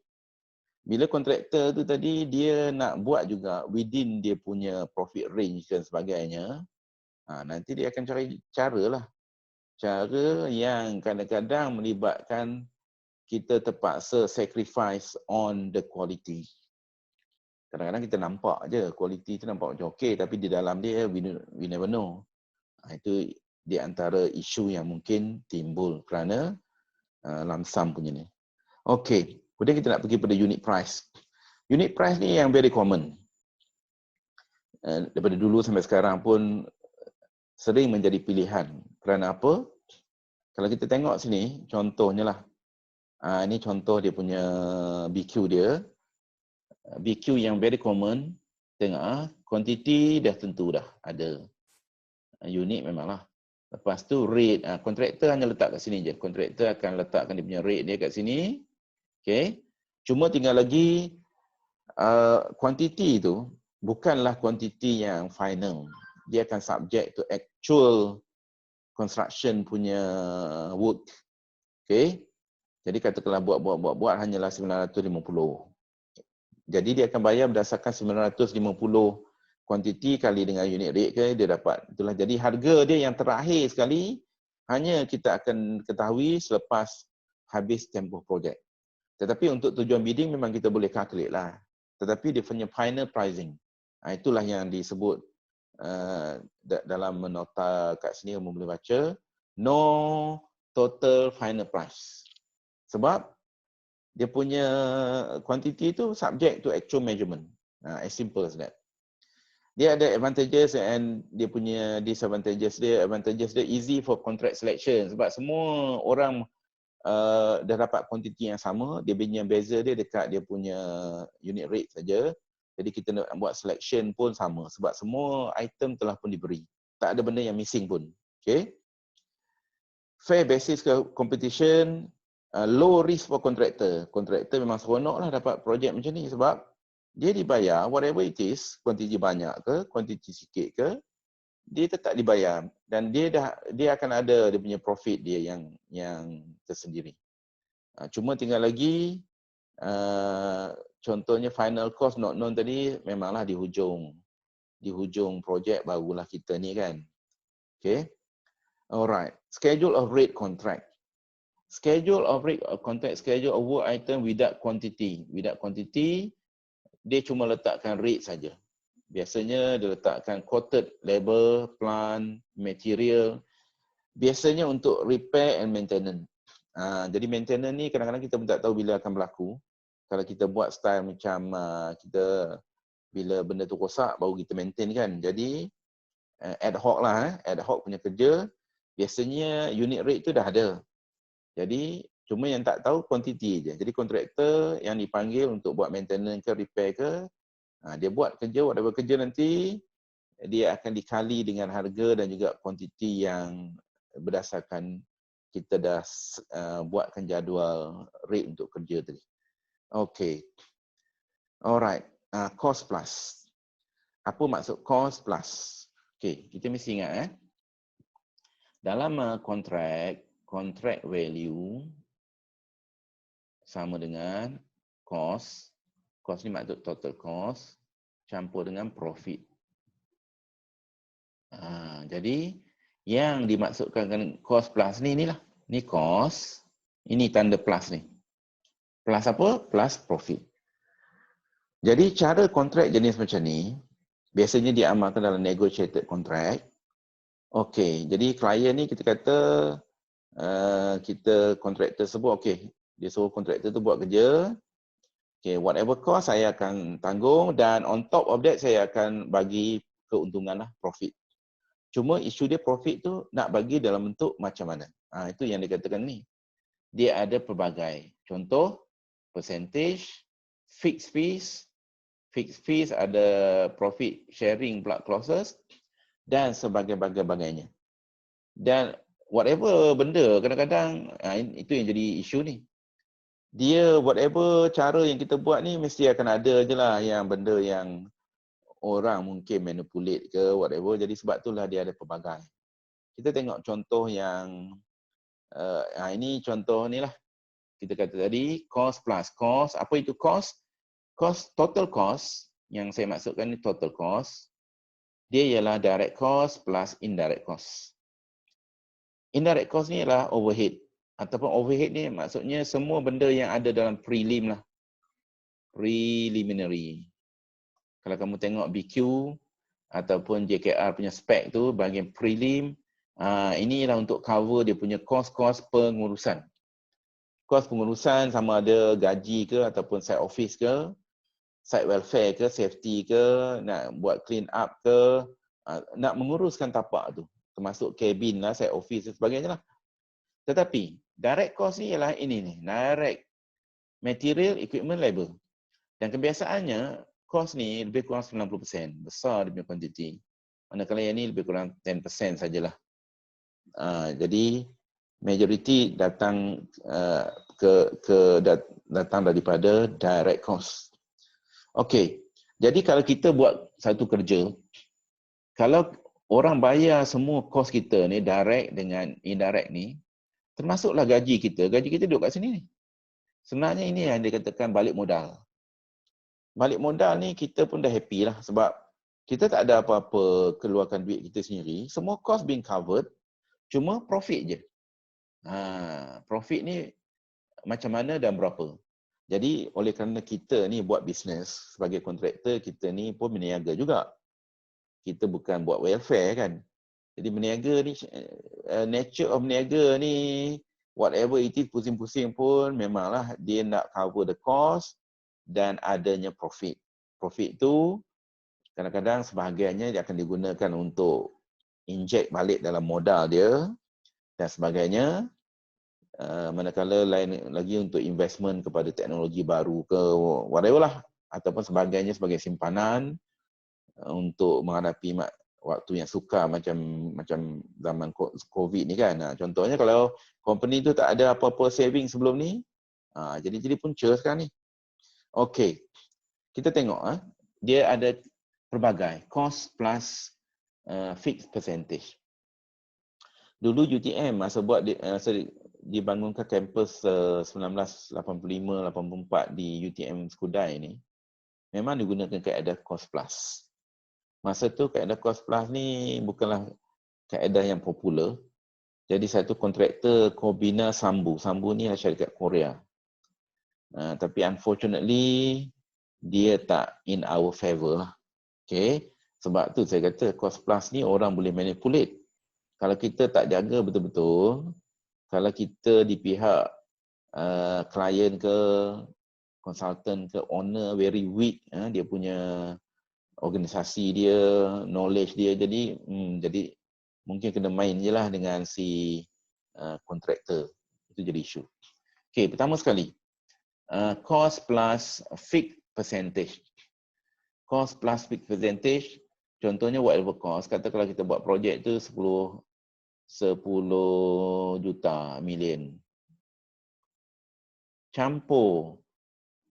Bila kontraktor tu tadi dia nak buat juga within dia punya profit range dan sebagainya, nanti dia akan cari cara lah. Cara yang kadang-kadang melibatkan kita terpaksa sacrifice on the quality. Kadang-kadang kita nampak je quality tu nampak macam okey, tapi di dalam dia we never know. Itu di antara isu yang mungkin timbul kerana lump sum punya ni. Okey, kemudian kita nak pergi pada unit price. Unit price ni yang very common. Daripada dulu sampai sekarang pun sering menjadi pilihan. Kerana apa? Kalau kita tengok sini, contohnya lah. Ini contoh dia punya BQ dia. BQ yang very common. Tengok, quantity dah tentu dah ada. Unit memanglah. Lepas tu rate, kontraktor hanya letak kat sini je. Kontraktor akan letakkan dia punya rate dia kat sini. Okay. Cuma tinggal lagi quantity tu, bukanlah kuantiti yang final. Dia akan subject to actual construction punya work. Okay. Jadi katakanlah buat hanyalah 950. Jadi dia akan bayar berdasarkan 950 kuantiti kali dengan unit rate ke, dia dapat. Itulah, jadi harga dia yang terakhir sekali hanya kita akan ketahui selepas habis tempoh projek. Tetapi untuk tujuan bidding memang kita boleh calculate lah. Tetapi dia punya final pricing. Itulah yang disebut dalam nota kat sini kamu boleh baca, no total final price. Sebab dia punya quantity tu subject to actual measurement. As simple as that. Dia ada advantages and dia punya disadvantages dia. Advantages dia easy for contract selection sebab semua orang dah dapat quantity yang sama. Dia punya beza dia dekat dia punya unit rate saja. Jadi kita nak buat selection pun sama sebab semua item telah pun diberi. Tak ada benda yang missing pun. Okay. Fair basis competition, low risk for contractor. Contractor memang seronok lah dapat projek macam ni sebab dia dibayar whatever it is, kuantiti banyak ke, kuantiti sikit ke, dia tetap dibayar dan dia akan ada dia punya profit dia yang tersendiri. Cuma tinggal lagi contohnya final cost not known tadi memanglah di hujung projek barulah kita ni kan. Okay. Alright. Schedule of rate contract. Schedule of rate contract, schedule of work item without quantity. Without quantity, dia cuma letakkan rate saja. Biasanya dia letakkan quoted labor, plant, material. Biasanya untuk repair and maintenance. Jadi maintenance ni kadang-kadang kita pun tak tahu bila akan berlaku. Kalau kita buat style macam kita bila benda tu rosak baru kita maintain kan. Jadi ad hoc lah, ad hoc punya kerja. Biasanya unit rate tu dah ada. Jadi cuma yang tak tahu quantity je. Jadi kontraktor yang dipanggil untuk buat maintenance ke repair ke, dia buat kerja, whatever kerja nanti dia akan dikali dengan harga dan juga kuantiti yang berdasarkan kita dah buatkan jadual rate untuk kerja tadi. Okay. Alright. Cost plus. Apa maksud cost plus? Okay, kita mesti ingat dalam contract value sama dengan cost. Cost ni maksud total cost campur dengan profit. Jadi yang dimaksudkan dengan cost plus ni inilah. Ni cost, ini tanda plus ni. Plus apa? Plus profit. Jadi cara kontrak jenis macam ni biasanya diamalkan dalam negotiated contract. Okey, jadi klien ni kita kata kita kontraktor sebut okey, dia suruh kontraktor tu buat kerja. Okay, whatever cost saya akan tanggung dan on top of that saya akan bagi keuntungan lah, profit. Cuma isu dia profit tu nak bagi dalam bentuk macam mana. Itu yang dikatakan ni. Dia ada pelbagai. Contoh, percentage, fixed fees. Fixed fees ada profit sharing pula clauses dan sebagainya. Dan whatever benda kadang-kadang itu yang jadi isu ni. Dia whatever cara yang kita buat ni mesti akan ada je lah yang benda yang orang mungkin manipulate ke whatever. Jadi sebab itulah dia ada pelbagai. Kita tengok contoh yang ini contoh ni lah. Kita kata tadi cost plus cost. Apa itu cost? Cost, total cost yang saya maksudkan ni total cost. Dia ialah direct cost plus indirect cost. Indirect cost ni ialah overhead. Ataupun overhead ni maksudnya semua benda yang ada dalam prelim lah. Preliminary. Kalau kamu tengok BQ ataupun JKR punya spec tu bahagian prelim, inilah untuk cover dia punya kos-kos pengurusan. Kos pengurusan sama ada gaji ke ataupun site office ke, site welfare ke, safety ke, nak buat clean up ke, nak menguruskan tapak tu. Termasuk cabin lah, site office dan sebagainya lah. Tetapi direct cost ni ialah ini ni, direct material, equipment, labor. Dan kebiasaannya cost ni lebih kurang 90%, besar dia punya quantity. Manakala yang ni lebih kurang 10% sajalah. Jadi majority datang datang daripada direct cost. Okey. Jadi kalau kita buat satu kerja, kalau orang bayar semua kos kita ni direct dengan indirect ni, termasuklah gaji kita duduk kat sini ni. Sebenarnya ini yang dikatakan balik modal. Balik modal ni kita pun dah happy lah sebab kita tak ada apa-apa keluarkan duit kita sendiri, semua cost being covered, cuma profit je. Profit ni macam mana dan berapa. Jadi oleh kerana kita ni buat bisnes sebagai kontraktor, kita ni pun berniaga juga. Kita bukan buat welfare kan. Jadi berniaga ni, nature of berniaga ni, whatever it is, pusing-pusing pun memanglah dia nak cover the cost dan adanya profit. Profit tu kadang-kadang sebahagiannya dia akan digunakan untuk inject balik dalam modal dia dan sebagainya. Manakala lain lagi untuk investment kepada teknologi baru ke whatever lah, ataupun sebagainya sebagai simpanan untuk menghadapi waktu yang sukar macam zaman COVID ni kan. Contohnya kalau company tu tak ada apa-apa saving sebelum ni, jadi punca sekarang ni. Okey, kita tengok dia ada pelbagai cost plus fixed percentage. Dulu UTM masa buat dibangunkan kampus 1985-84 di UTM Skudai ni, memang digunakan kaedah cost plus. Masa tu kaedah cost plus ni bukanlah kaedah yang popular. Jadi satu kontraktor Kobina Sambu ni adalah syarikat Korea. Tapi unfortunately dia tak in our favor. Okay. Sebab tu saya kata cost plus ni orang boleh manipulate. Kalau kita tak jaga betul-betul, kalau kita di pihak klien ke, konsultan ke, owner very weak, dia punya organisasi dia, knowledge dia, jadi mungkin kena main je lah dengan si kontraktor. Itu jadi isu. Okay, pertama sekali, cost plus fixed percentage. Cost plus fixed percentage, contohnya whatever cost, kata kalau kita buat projek tu 10 juta, million. Campur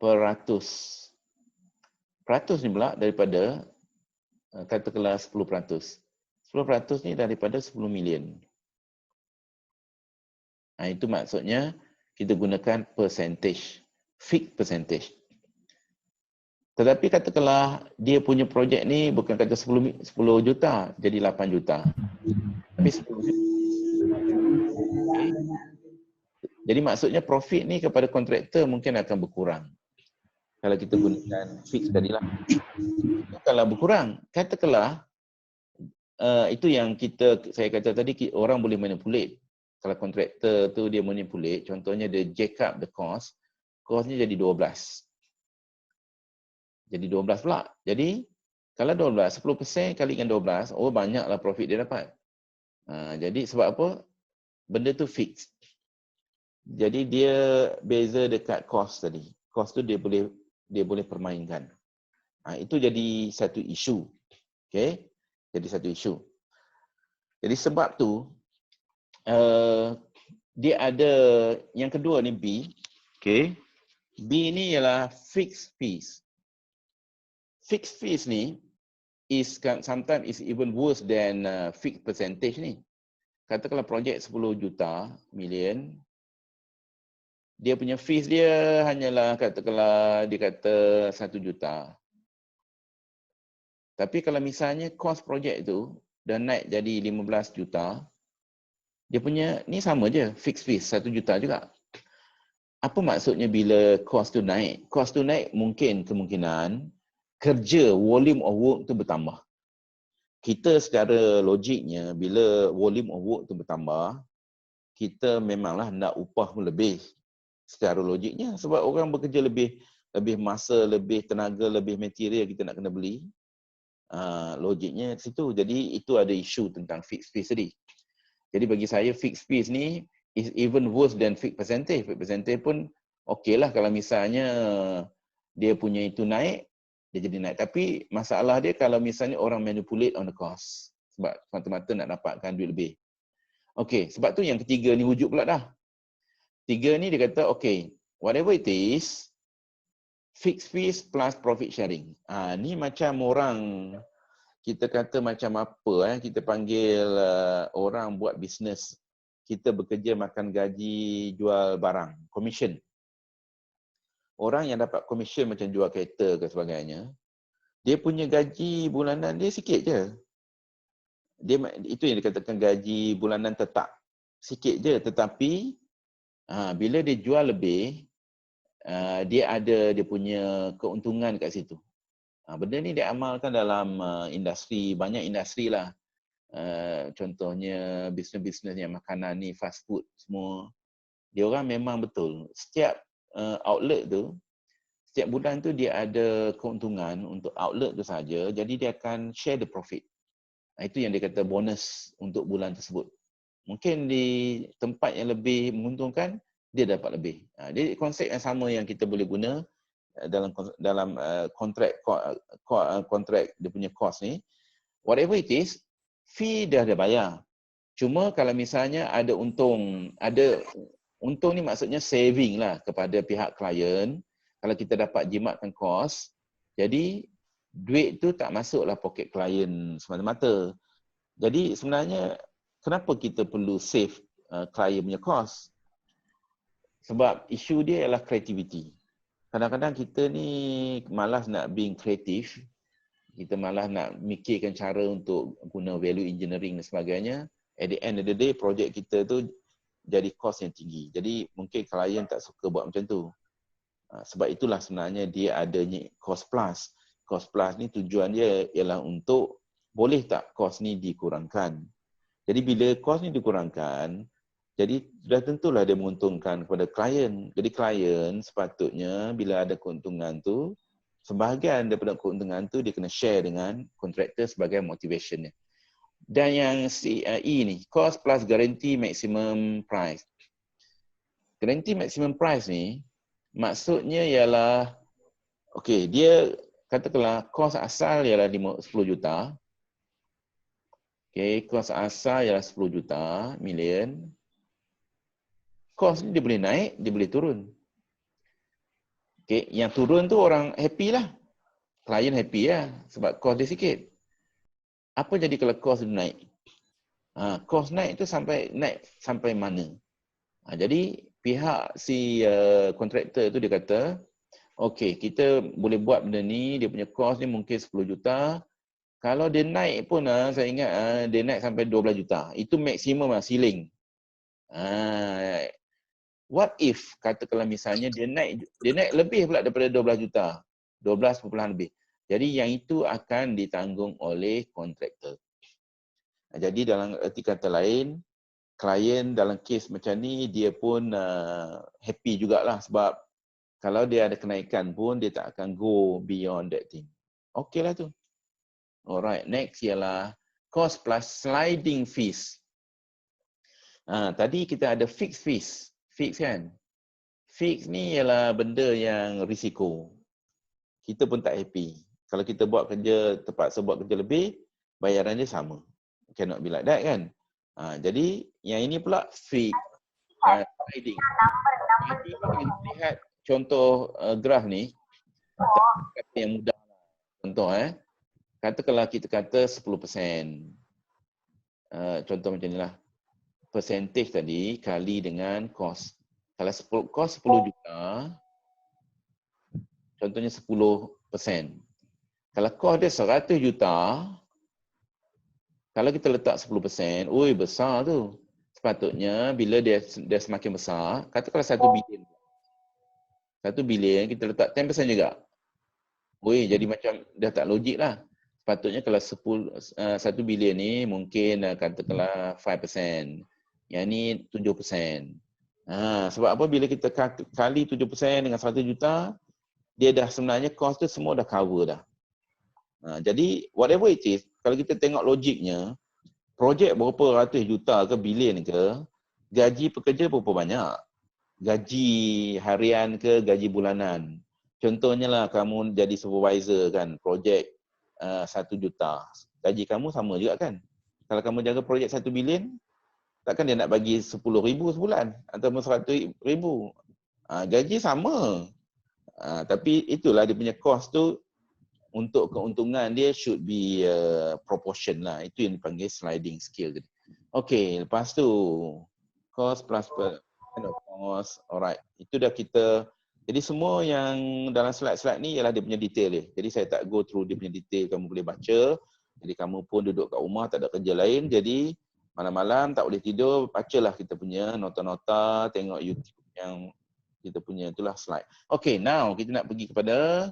peratus. Peratus ni pula daripada, katakanlah 10%. 10% ni daripada 10 million. Itu maksudnya kita gunakan percentage, fixed percentage. Tetapi katakanlah dia punya projek ni bukan kata 10 juta, jadi 8 juta. Tapi 10 juta. Okay. Jadi maksudnya profit ni kepada kontraktor mungkin akan berkurang. Kalau kita gunakan fix tadilah. Kalau berkurang, katakanlah itu yang saya kata tadi, orang boleh manipulate. Kalau kontraktor tu dia manipulate, contohnya dia jack up the cost ni jadi 12. Jadi 12 pula. Jadi kalau 12, 10% kali dengan 12, banyaklah profit dia dapat. Jadi sebab apa? Benda tu fix. Jadi dia beza dekat cost tadi. Cost tu dia boleh permainkan. Itu jadi satu isu. Okay? Jadi satu isu. Jadi sebab tu dia ada yang kedua ni B. Okay? B ni ialah fixed fees. Fixed fees ni sometimes is even worse than fixed percentage ni. Katakanlah projek 10 juta, million, dia punya fees dia hanyalah katakanlah dia kata 1 juta. Tapi kalau misalnya cost projek tu dah naik jadi 15 juta, dia punya ni sama je, fixed fees 1 juta juga. Apa maksudnya bila cost tu naik? Cost tu naik mungkin kemungkinan kerja, volume of work tu bertambah. Kita secara logiknya bila volume of work tu bertambah, kita memanglah nak upah pun lebih. Secara logiknya sebab orang bekerja lebih masa, lebih tenaga, lebih material kita nak kena beli. Logiknya situ. Jadi itu ada isu tentang fixed fees tadi. Jadi bagi saya fixed fees ni is even worse than fixed percentage. Fixed percentage pun okey lah kalau misalnya dia punya itu naik, dia jadi naik. Tapi masalah dia kalau misalnya orang manipulate on the cost. Sebab semata-mata nak dapatkan duit lebih. Okey, sebab tu yang ketiga ni wujud pula dah. Tiga ni dia kata, okay, whatever it is, fixed fees plus profit sharing. Ni macam orang, kita kata macam apa, kita panggil orang buat bisnes. Kita bekerja makan gaji, jual barang, commission. Orang yang dapat commission macam jual kereta ke sebagainya, dia punya gaji bulanan dia sikit je. Itu yang dikatakan gaji bulanan tetap. Sikit je, tetapi bila dia jual lebih, dia ada dia punya keuntungan kat situ. Benda ni diamalkan dalam industri, banyak industri lah. Contohnya bisnes-bisnes yang makanan ni, fast food semua. Dia orang memang betul. Setiap outlet tu, setiap bulan tu dia ada keuntungan untuk outlet tu saja. Jadi dia akan share the profit. Itu yang dia kata bonus untuk bulan tersebut. Mungkin di tempat yang lebih menguntungkan, dia dapat lebih. Jadi konsep yang sama yang kita boleh guna dalam kontrak dia punya cost ni. Whatever it is, fee dah ada bayar. Cuma kalau misalnya ada untung ni maksudnya saving lah kepada pihak klien. Kalau kita dapat jimatkan kos, jadi duit tu tak masuklah poket klien semata-mata. Jadi sebenarnya kenapa kita perlu save klien punya kos? Sebab isu dia ialah creativity. Kadang-kadang kita ni malas nak being kreatif. Kita malas nak mikirkan cara untuk guna value engineering dan sebagainya. At the end of the day, projek kita tu jadi kos yang tinggi. Jadi mungkin klien tak suka buat macam tu. Sebab itulah sebenarnya dia adanya cost plus. Cost plus ni tujuan dia ialah untuk boleh tak kos ni dikurangkan. Jadi bila kos ni dikurangkan, jadi sudah tentulah dia menguntungkan kepada klien. Jadi klien sepatutnya bila ada keuntungan tu, sebahagian daripada keuntungan tu dia kena share dengan kontraktor sebagai motivationnya. Dan yang E ni, cost plus guarantee maximum price. Guarantee maximum price ni maksudnya ialah, okey, dia katakanlah kos asal ialah 10 juta. Okey, kos asal ialah 10 juta, million. Kos ni dia boleh naik, dia boleh turun. Okey, yang turun tu orang happy lah. Klien happy lah sebab kos dia sikit. Apa jadi kalau kos dia naik? Kos naik tu naik sampai mana? Jadi pihak si kontraktor tu dia kata, okey, kita boleh buat benda ni, dia punya kos ni mungkin 10 juta. Kalau dia naik pun, saya ingat dia naik sampai 12 juta. Itu maksimum lah, ceiling. What if, katakanlah misalnya dia naik lebih pula daripada 12 juta. 12 lebih. Jadi yang itu akan ditanggung oleh kontraktor. Jadi dalam erti kata lain, klien dalam kes macam ni, dia pun happy jugalah sebab kalau dia ada kenaikan pun, dia tak akan go beyond that thing. Okey lah tu. Alright, next ialah cost plus sliding fees. Tadi kita ada fixed fees. Fix kan? Fix ni ialah benda yang risiko. Kita pun tak happy. Kalau kita buat kerja, terpaksa buat kerja lebih, bayaran dia sama. Cannot be like that kan? Jadi, yang ini pula fix. Sliding. Jadi, kalau kita lihat contoh graf ni, kata yang mudah. Contoh katakanlah kita kata 10%. Contoh macam inilah. Percentage tadi kali dengan kos. Kalau kos 10 juta, contohnya 10%. Kalau kos dia 100 juta, kalau kita letak 10%, besar tu. Sepatutnya bila dia semakin besar, katakanlah 1 bilion. 1 bilion kita letak 10% juga. Jadi macam dah tak logik lah. Sepatutnya kalau 1 bilion ni mungkin katakanlah 5%. Yang ni 7%. Sebab apa? Bila kita kali 7% dengan 100 juta, dia dah sebenarnya cost tu semua dah cover dah. Jadi whatever it is, kalau kita tengok logiknya, projek berapa ratus juta ke bilion ke, gaji pekerja berapa banyak? Gaji harian ke gaji bulanan? Contohnya lah kamu jadi supervisor kan, projek 1 juta. Gaji kamu sama juga kan? Kalau kamu jaga projek 1 bilion, takkan dia nak bagi 10,000 sebulan ataupun 100,000. Gaji sama. Tapi itulah dia punya cost tu, untuk keuntungan dia should be proportion lah. Itu yang dipanggil sliding scale. Okay, lepas tu cost plus cost. Alright, itu dah kita. Jadi semua yang dalam slide-slide ni ialah dia punya detail dia. Jadi saya tak go through dia punya detail, kamu boleh baca. Jadi kamu pun duduk kat rumah tak ada kerja lain. Jadi malam-malam tak boleh tidur, bacalah kita punya nota-nota, tengok YouTube yang kita punya itulah slide. Okay, now kita nak pergi kepada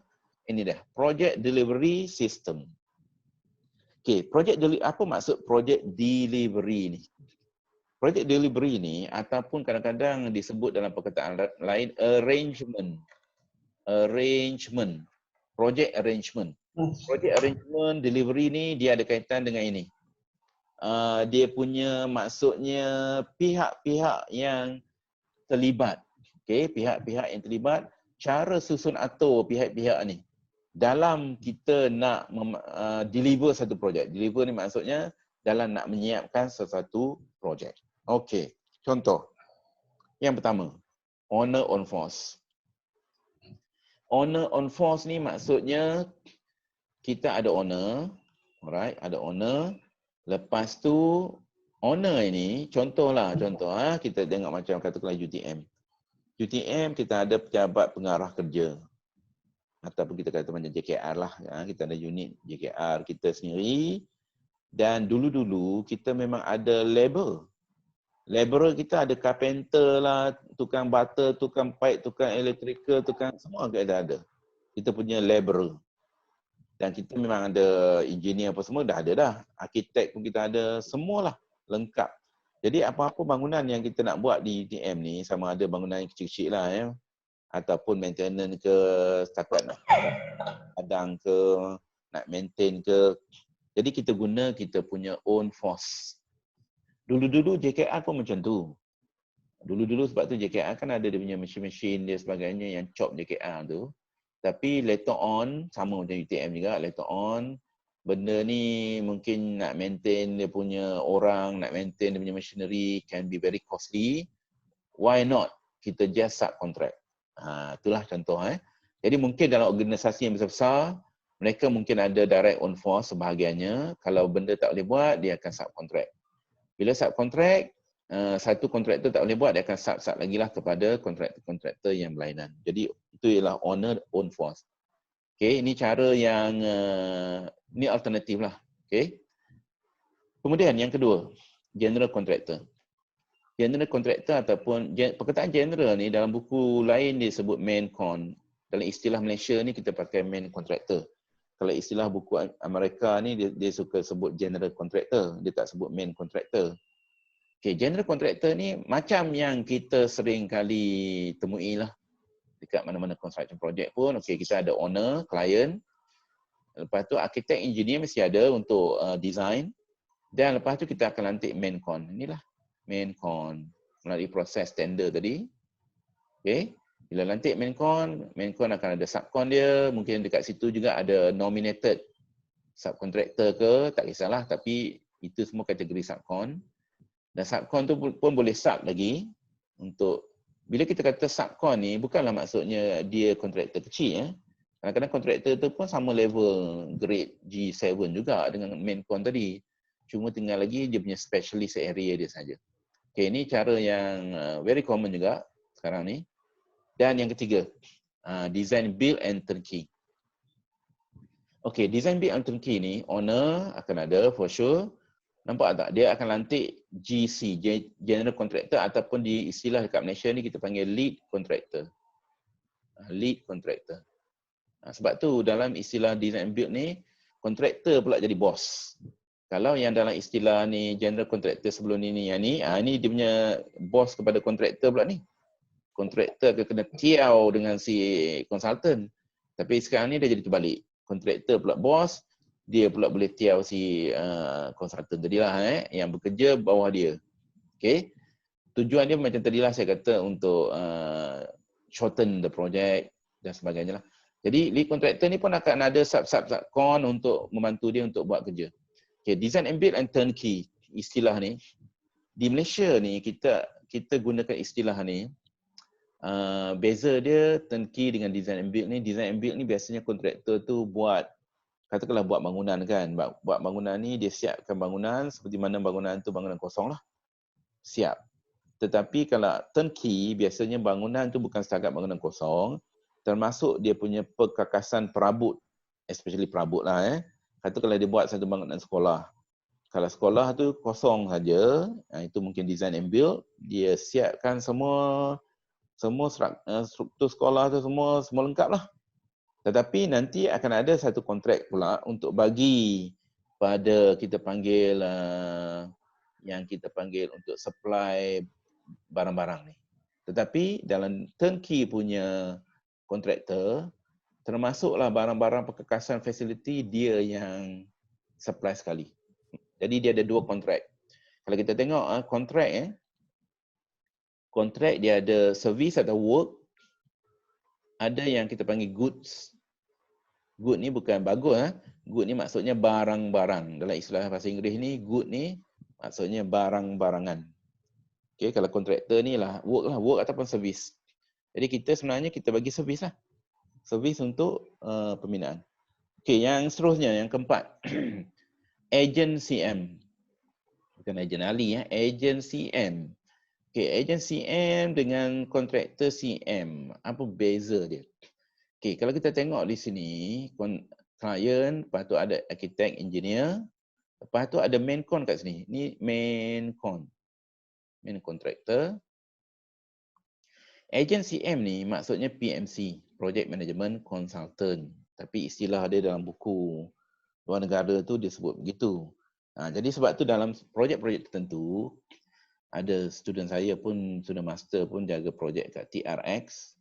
ini dah, project delivery system. Okay, apa maksud project delivery ni? Project delivery ni ataupun kadang-kadang disebut dalam perkataan lain arrangement. Project arrangement. Project arrangement delivery ni dia ada kaitan dengan ini. Dia punya maksudnya pihak-pihak yang terlibat. Okay, pihak-pihak yang terlibat, cara susun atur pihak-pihak ni dalam kita nak deliver satu projek. Deliver ni maksudnya dalam nak menyiapkan sesuatu projek. Okey, contoh. Yang pertama, owner on force. Owner on force ni maksudnya kita ada owner, alright, ada owner. Lepas tu owner ini, contoh kita tengok macam katakanlah UTM. UTM kita ada pejabat pengarah kerja. Ataupun kita kata macam JKR lah. Kita ada unit JKR kita sendiri. Dan dulu-dulu kita memang ada labor. Laborer kita ada carpenter lah, tukang bata, tukang pipe, tukang electrical, tukang semua kita ada. Kita punya laborer. Dan kita memang ada engineer apa semua dah ada dah. Arkitek pun kita ada, semualah lengkap. Jadi apa-apa bangunan yang kita nak buat di UTM ni, sama ada bangunan yang kecil-kecil lah ya, ataupun maintenance ke, setakat nak padang ke, nak maintain ke. Jadi kita guna kita punya own force. Dulu-dulu JKR pun macam tu. Dulu-dulu sebab tu JKR kan ada dia punya mesin-mesin dia sebagainya yang chop JKR tu. Tapi later on, sama macam UTM juga, later on, benda ni mungkin nak maintain dia punya orang, nak maintain dia punya machinery can be very costly. Why not? Kita just subcontract. Itulah contoh. Jadi mungkin dalam organisasi yang besar-besar, mereka mungkin ada direct own force sebahagiannya. Kalau benda tak boleh buat, dia akan subcontract. Bila subcontract, satu kontraktor tak boleh buat, dia akan sub lagi lah kepada kontraktor yang berlainan. Jadi itu ialah owner own force. Okay, ini cara yang, ini alternatif lah. Okay. Kemudian yang kedua, general contractor. General contractor ataupun perkataan general ni dalam buku lain dia sebut main con. Dalam istilah Malaysia ni kita pakai main contractor. Kalau istilah buku Amerika ni dia suka sebut general contractor, dia tak sebut main contractor. Okay, general contractor ni macam yang kita sering kali temui lah dekat mana-mana construction project pun. Okay, kita ada owner, client. Lepas tu arkitek, engineer mesti ada untuk design. Dan lepas tu kita akan lantik main con. Inilah main con melalui proses tender tadi. Okay. Bila lantik main con akan ada subcon dia. Mungkin dekat situ juga ada nominated subcontractor ke, tak kisahlah. Tapi itu semua kategori subcon. Dan subcon tu pun boleh sub lagi. Untuk bila kita kata subcon ni, bukanlah maksudnya dia kontraktor kecil. Kadang-kadang kontraktor tu pun sama level grade G7 juga dengan main con tadi. Cuma tinggal lagi dia punya specialist area dia saja. Okay, ini cara yang very common juga sekarang ni. Dan yang ketiga, design, build and turnkey. Okay, design, build and turnkey ni, owner akan ada for sure. Nampak tak? Dia akan lantik GC, General Contractor, ataupun di istilah dekat Malaysia ni kita panggil lead contractor. Lead contractor. Sebab tu dalam istilah design and build ni, contractor pula jadi bos. Kalau yang dalam istilah ni general contractor sebelum ni, yang ni dia punya bos kepada kontraktor pula ni. Kontraktor akan kena tiaw dengan si consultant. Tapi sekarang ni dia jadi terbalik. Kontraktor pula bos, dia pula boleh tiaw si consultant tadilah yang bekerja bawah dia. Okay. Tujuan dia macam tadilah saya kata untuk shorten the project dan sebagainya lah. Jadi lead contractor ni pun akan ada sub-con untuk membantu dia untuk buat kerja. Okay, design and build and turnkey, istilah ni di Malaysia ni kita gunakan istilah ni Beza dia turnkey dengan design and build ni. Design and build ni biasanya kontraktor tu buat, katakanlah buat bangunan kan. Buat bangunan ni dia siapkan bangunan seperti mana bangunan tu bangunan kosong lah. Siap. Tetapi kalau turnkey, biasanya bangunan tu bukan setakat bangunan kosong, termasuk dia punya perkakasan perabot, especially perabot lah. Katakanlah dia buat satu bangunan sekolah. Kalau sekolah tu kosong saja, itu mungkin design and build, dia siapkan semua struktur sekolah tu semua lengkap lah. Tetapi nanti akan ada satu kontrak pula untuk bagi pada kita panggil yang kita panggil untuk supply barang-barang ni. Tetapi dalam turnkey punya kontraktor, termasuklah barang-barang perkakasan fasiliti dia yang supply sekali. Jadi dia ada dua kontrak. Kalau kita tengok kontrak dia ada service atau work, ada yang kita panggil goods. Good ni bukan bagus. Good ni maksudnya barang-barang. Dalam istilah bahasa Inggeris ni, good ni maksudnya barang-barangan. Okay, kalau kontraktor ni lah, work ataupun service. Jadi kita sebenarnya kita bagi servis lah. Servis untuk pembinaan. Okay, yang seterusnya, yang keempat. Agent CM. Bukan agent ahli, agent CM. Okay, agent CM dengan kontraktor CM. Apa beza dia? Okay, kalau kita tengok di sini, klien, lepas tu ada architect, engineer, lepas tu ada main con kat sini. Ni main con. Main contractor. Agent CM ni maksudnya PMC, Project Management Consultant. Tapi istilah dia dalam buku luar negara tu dia sebut begitu. Jadi sebab tu dalam projek-projek tertentu, ada student saya pun, student master pun jaga projek kat TRX.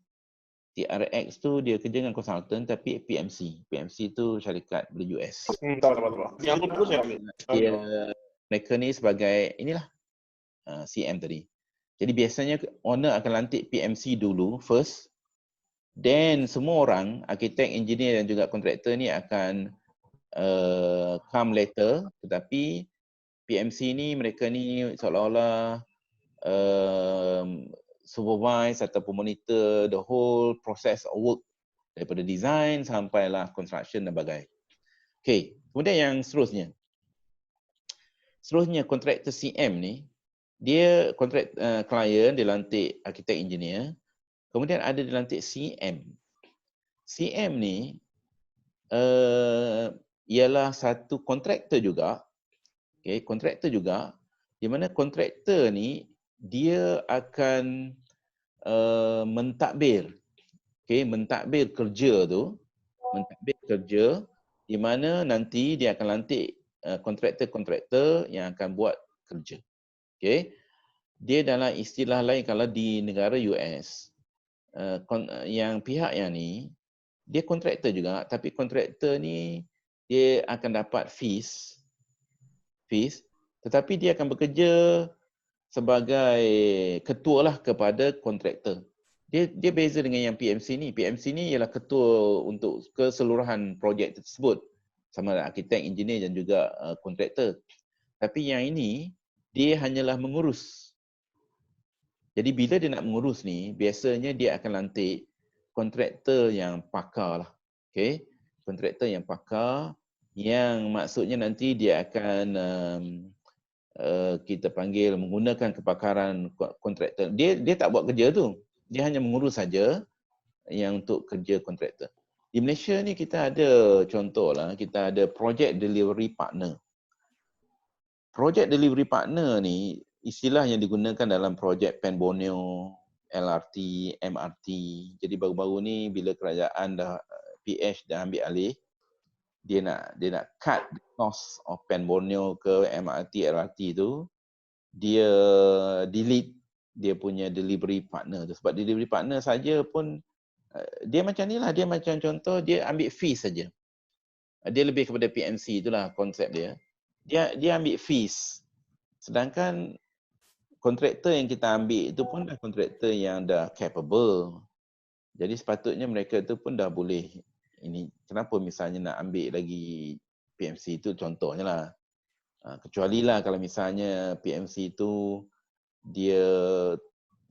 TRX tu dia kerja dengan consultant tapi PMC. PMC tu syarikat beli US. Tahu. Yang tu dulu saya ambil. Mereka ni sebagai inilah CM tadi. Jadi biasanya owner akan lantik PMC dulu first. Then semua orang, arkitek, engineer dan juga kontraktor ni akan come later. Tetapi PMC ni, mereka ni seolah-olah supervise ataupun monitor the whole process of work daripada design sampailah construction dan bagai. Okay, kemudian yang seterusnya. Seterusnya kontraktor CM ni, dia kontrak klien dilantik arkitek engineer, kemudian ada dilantik CM. CM ni ialah satu kontraktor juga. Okay, kontraktor juga, di mana kontraktor ni dia akan mentadbir. Okay, mentadbir kerja tu, mentadbir kerja di mana nanti dia akan lantik kontraktor-kontraktor yang akan buat kerja. Okay. Dia dalam istilah lain kalau di negara US, yang pihak yang ni, dia kontraktor juga, tapi kontraktor ni dia akan dapat fees, tetapi dia akan bekerja sebagai ketua lah kepada kontraktor. Dia beza dengan yang PMC ni. PMC ni ialah ketua untuk keseluruhan projek tersebut, sama ada arkitek, engineer dan juga kontraktor. Tapi yang ini, dia hanyalah mengurus. Jadi bila dia nak mengurus ni, biasanya dia akan lantik kontraktor yang pakar lah. Okay? Kontraktor yang pakar, yang maksudnya nanti dia akan kita panggil menggunakan kepakaran kontraktor. Dia tak buat kerja tu. Dia hanya mengurus saja yang untuk kerja kontraktor. Di Malaysia ni kita ada contoh lah, kita ada project delivery partner. Project delivery partner ni istilah yang digunakan dalam projek Pen Borneo, LRT, MRT. Jadi baru-baru ni bila kerajaan dah PH dah ambil alih, dia nak cut the cost of Pen Borneo ke MRT, LRT tu, dia delete dia punya delivery partner tu. Sebab delivery partner saja pun dia macam ni lah, dia macam contoh dia ambil fees saja. Dia lebih kepada PMC itulah konsep dia. Dia ambil fees. Sedangkan kontraktor yang kita ambil itu pun dah kontraktor yang dah capable. Jadi sepatutnya mereka tu pun dah boleh ini. Kenapa misalnya nak ambil lagi PMC itu contohnya lah. Kecuali lah kalau misalnya PMC itu dia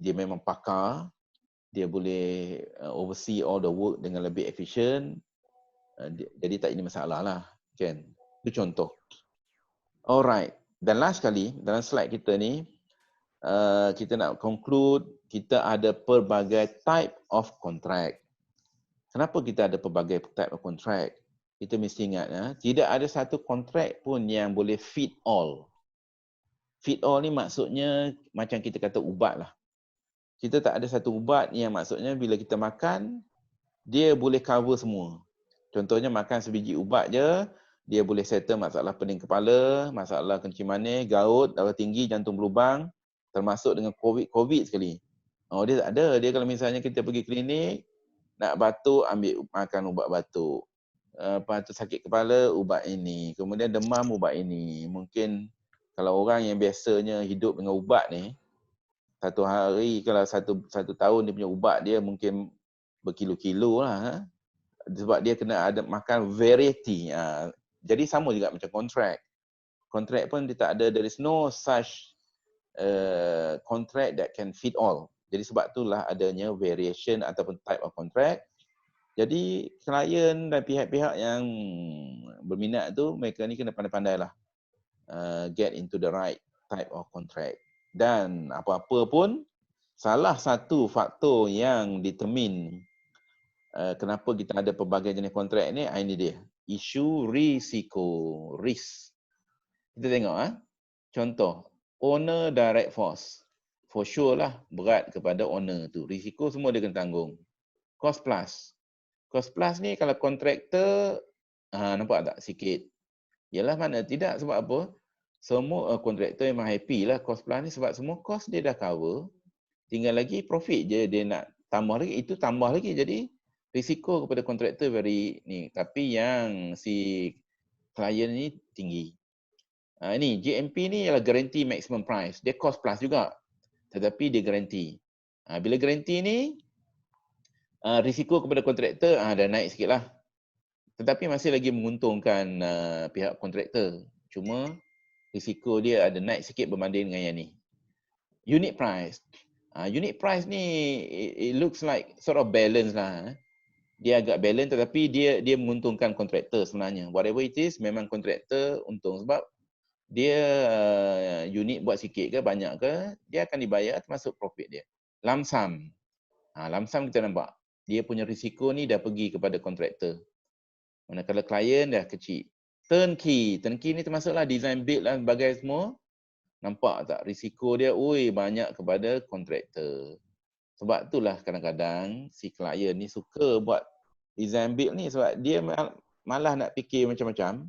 memang pakar, dia boleh oversee all the work dengan lebih efisien. Jadi tak ini masalah lah, kan? Itu contoh. Alright. Dan last kali dalam slide kita ni, kita nak conclude, kita ada pelbagai type of contract. Kenapa kita ada pelbagai type of contract? Kita mesti ingat, tidak ada satu kontrak pun yang boleh fit all. Fit all ni maksudnya macam kita kata ubat lah. Kita tak ada satu ubat yang maksudnya bila kita makan, dia boleh cover semua. Contohnya makan sebiji ubat je, dia boleh settle masalah pening kepala, masalah kencing manis, gout, darah tinggi, jantung berlubang, termasuk dengan COVID sekali. Oh, dia tak ada. Dia kalau misalnya kita pergi klinik, nak batuk, ambil makan ubat batuk. Lepas tu sakit kepala, ubat ini. Kemudian demam, ubat ini. Mungkin kalau orang yang biasanya hidup dengan ubat ni, satu hari, kalau satu tahun dia punya ubat dia mungkin berkilo-kilo lah. Sebab dia kena ada makan variety. Jadi sama juga macam kontrak. Kontrak pun dia tak ada, there is no such contract that can fit all. Jadi sebab itulah adanya variation ataupun type of contract. Jadi klien dan pihak-pihak yang berminat tu, mereka ni kena pandai-pandai lah get into the right type of contract. Dan apa-apa pun, salah satu faktor yang determine kenapa kita ada pelbagai jenis kontrak ni, ini dia. Isu risiko, risk. Kita tengok contoh, owner direct force. For sure lah, berat kepada owner tu. Risiko semua dia kena tanggung. Cost plus. Cost plus ni kalau kontraktor, nampak tak sikit? Yalah mana tidak, sebab apa? Semua kontraktor memang happy lah cost plus ni sebab semua cost dia dah cover. Tinggal lagi profit je dia nak tambah lagi, itu tambah lagi. Jadi risiko kepada kontraktor very ni. Tapi yang si klien ni tinggi. Ini GMP ni ialah guarantee maximum price. Dia cost plus juga. Tetapi dia guarantee. Bila guarantee ni, risiko kepada kontraktor dah naik sikit lah. Tetapi masih lagi menguntungkan pihak kontraktor. Cuma risiko dia ada naik sikit berbanding dengan yang ni. Unit price. Unit price ni it looks like sort of balance lah. Dia agak balance tetapi dia menguntungkan kontraktor sebenarnya. Whatever it is, memang kontraktor untung sebab dia unit buat sikit ke banyak ke, dia akan dibayar termasuk profit dia. Lump sum. Lump sum kita nampak. Dia punya risiko ni dah pergi kepada kontraktor. Manakala klien dah kecil. Turnkey. Turnkey ni termasuklah design build lah sebagainya semua. Nampak tak risiko dia banyak kepada kontraktor. Sebab itulah kadang-kadang si klien ni suka buat design build ni sebab dia malah nak fikir macam-macam.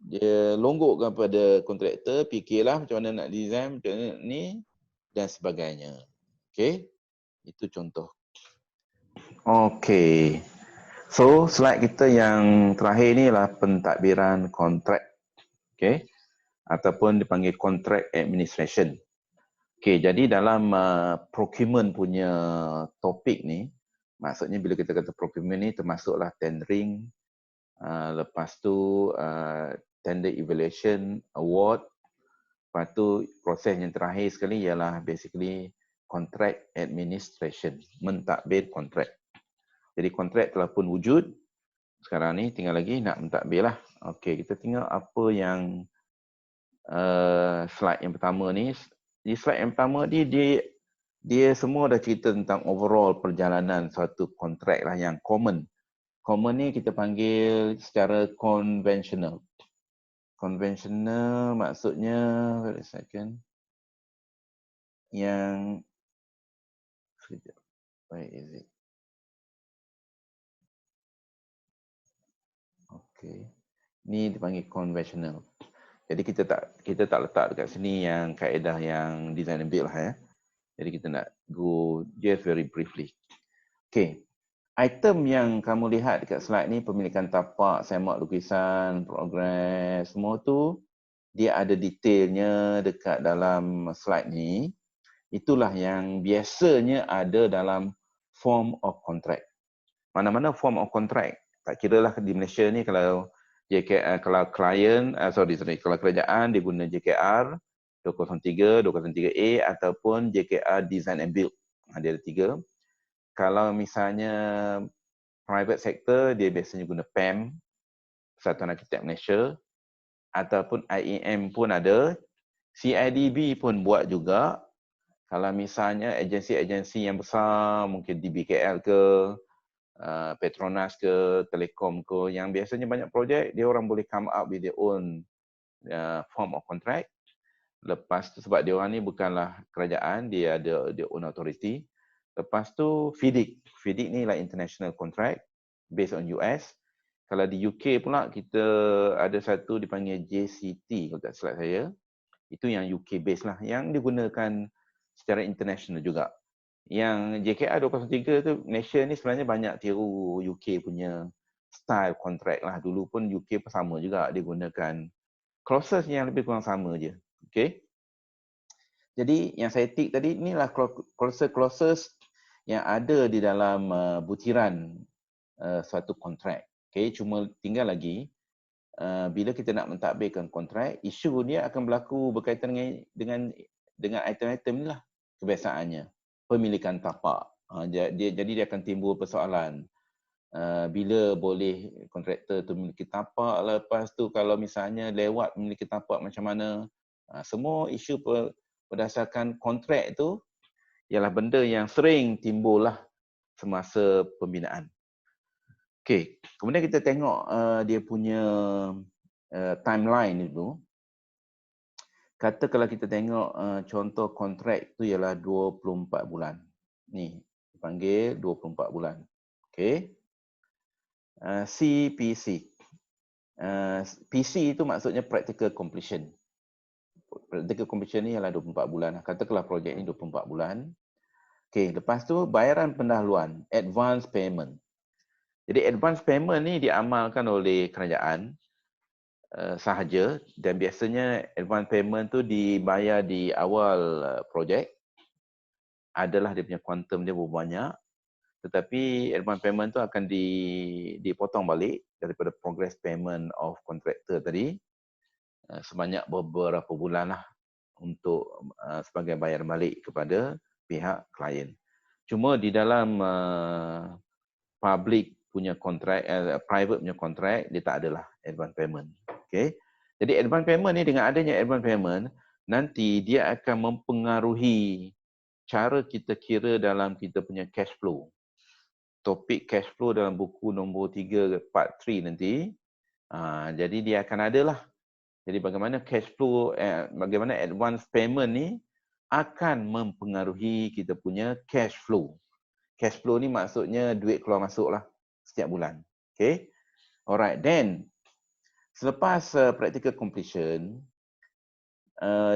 Dia longgok kepada kontraktor, fikirlah macam mana nak design macam ni dan sebagainya. Okey. Itu contoh. Okey. So, slide kita yang terakhir ni ialah pentadbiran kontrak. Okey. Ataupun dipanggil contract administration. Okey, jadi dalam procurement punya topik ni, maksudnya bila kita kata procurement ni termasuklah tendering, lepas tu tender evaluation, award, lepas tu proses yang terakhir sekali ialah basically contract administration, mentadbir kontrak. Jadi kontrak telah pun wujud. Sekarang ni tinggal lagi nak mentadbir lah. Okey, kita tengok apa yang slide yang pertama ni. Di slide yang pertama ni dia semua dah cerita tentang overall perjalanan suatu kontrak lah yang common. Common ni kita panggil secara konvensional. Konvensional maksudnya, wait a second. Yang, where is it? Okay. Ni dipanggil konvensional. Jadi kita tak letak dekat sini yang kaedah yang design and build lah ya. Jadi kita nak go just very briefly. Okay. Item yang kamu lihat dekat slide ni, pemilikan tapak, semak lukisan, progress, semua tu dia ada detailnya dekat dalam slide ni. Itulah yang biasanya ada dalam form of contract. Mana-mana form of contract. Tak kira lah di Malaysia ni kalau kalau klien, kalau kerajaan dia guna JKR 203, 203A ataupun JKR Design and Build. Dia ada 3. kalau misalnya private sector, dia biasanya guna PAM, Persatuan Arkitek Malaysia, ataupun IEM pun ada, CIDB pun buat juga. Kalau misalnya agensi-agensi yang besar, mungkin DBKL ke, Petronas ke, Telekom ke, yang biasanya banyak projek, dia orang boleh come up with their own form of contract. Lepas tu sebab dia orang ni bukanlah kerajaan, dia ada their own authority. Lepas tu FIDIC. FIDIC ni lah international contract based on US. Kalau di UK pula kita ada satu dipanggil JCT kalau tak silap saya. Itu yang UK based lah, yang digunakan secara international juga. Yang JKR 203 tu, Malaysia ni sebenarnya banyak tiru UK punya style contract lah. Dulu pun UK pun sama juga, dia gunakan clauses yang lebih kurang sama je. Okay. Jadi yang saya tick tadi, inilah clauses yang ada di dalam butiran suatu kontrak. Okay, cuma tinggal lagi bila kita nak mentadbirkan kontrak, isu dia akan berlaku berkaitan dengan item-item ni lah kebiasaannya. Pemilikan tapak. Jadi dia akan timbul persoalan. Bila boleh kontraktor tu memiliki tapak, lepas tu kalau misalnya lewat memiliki tapak macam mana. Semua isu berdasarkan kontrak tu ialah benda yang sering timbul lah semasa pembinaan. Okey, kemudian kita tengok dia punya timeline itu. Kata kalau kita tengok contoh kontrak tu ialah 24 bulan. Ni dipanggil 24 bulan. Okey. CPC. PC itu maksudnya practical completion. Practical completion ni ialah 24 bulan. Katakanlah projek ni 24 bulan. Okey, lepas tu bayaran pendahuluan, advance payment. Jadi advance payment ni diamalkan oleh kerajaan sahaja, dan biasanya advance payment tu dibayar di awal projek. Adalah dia punya kuantum dia berapa banyak, tetapi advance payment tu akan dipotong balik daripada progress payment of contractor tadi sebanyak beberapa bulan lah untuk sebagai bayaran balik kepada pihak klien. Cuma di dalam public punya kontrak, private punya kontrak, dia tak adalah advance payment. Okay. Jadi advance payment ni, dengan adanya advance payment, nanti dia akan mempengaruhi cara kita kira dalam kita punya cash flow. Topik cash flow dalam buku nombor 3 part 3 nanti. Jadi dia akan ada lah. Jadi bagaimana cash flow, bagaimana advance payment ni akan mempengaruhi kita punya cash flow. Cash flow ni maksudnya duit keluar masuk lah setiap bulan. Okay. Alright, then selepas practical completion,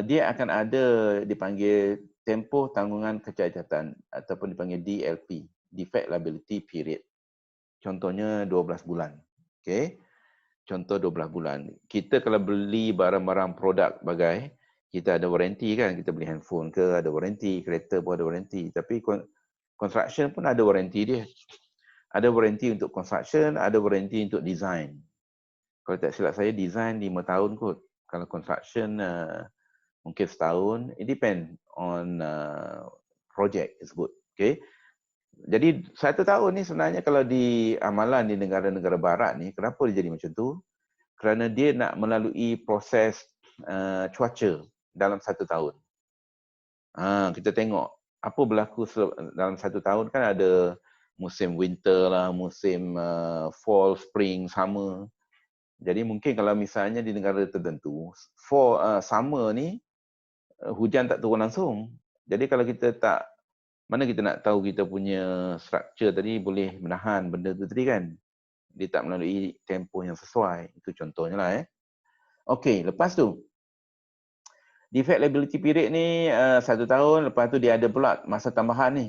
dia akan ada dipanggil tempoh tanggungan kecacatan ataupun dipanggil DLP, Defect Liability Period. Contohnya 12 bulan. Okay. Contoh 12 bulan. Kita kalau beli barang-barang produk bagai, kita ada warranty kan, kita beli handphone ke ada warranty, kereta pun ada warranty. Tapi construction pun ada warranty dia. Ada warranty untuk construction, ada warranty untuk design. Kalau tak silap saya, design 5 tahun kot. Kalau construction mungkin setahun. It depend on project tersebut. Okay. Jadi 1 tahun ni sebenarnya kalau di amalan di negara-negara barat ni, kenapa dia jadi macam tu? Kerana dia nak melalui proses cuaca dalam 1 tahun. Kita tengok apa berlaku dalam 1 tahun, kan ada musim winter lah, musim fall, spring, summer. Jadi mungkin kalau misalnya di negara tertentu, summer ni hujan tak turun langsung. Jadi kalau kita tak, mana kita nak tahu kita punya structure tadi boleh menahan benda tu tadi kan? Dia tak melalui tempoh yang sesuai. Itu contohnya lah. Okey, lepas tu defect liability period ni 1 tahun, lepas tu dia ada pula masa tambahan ni.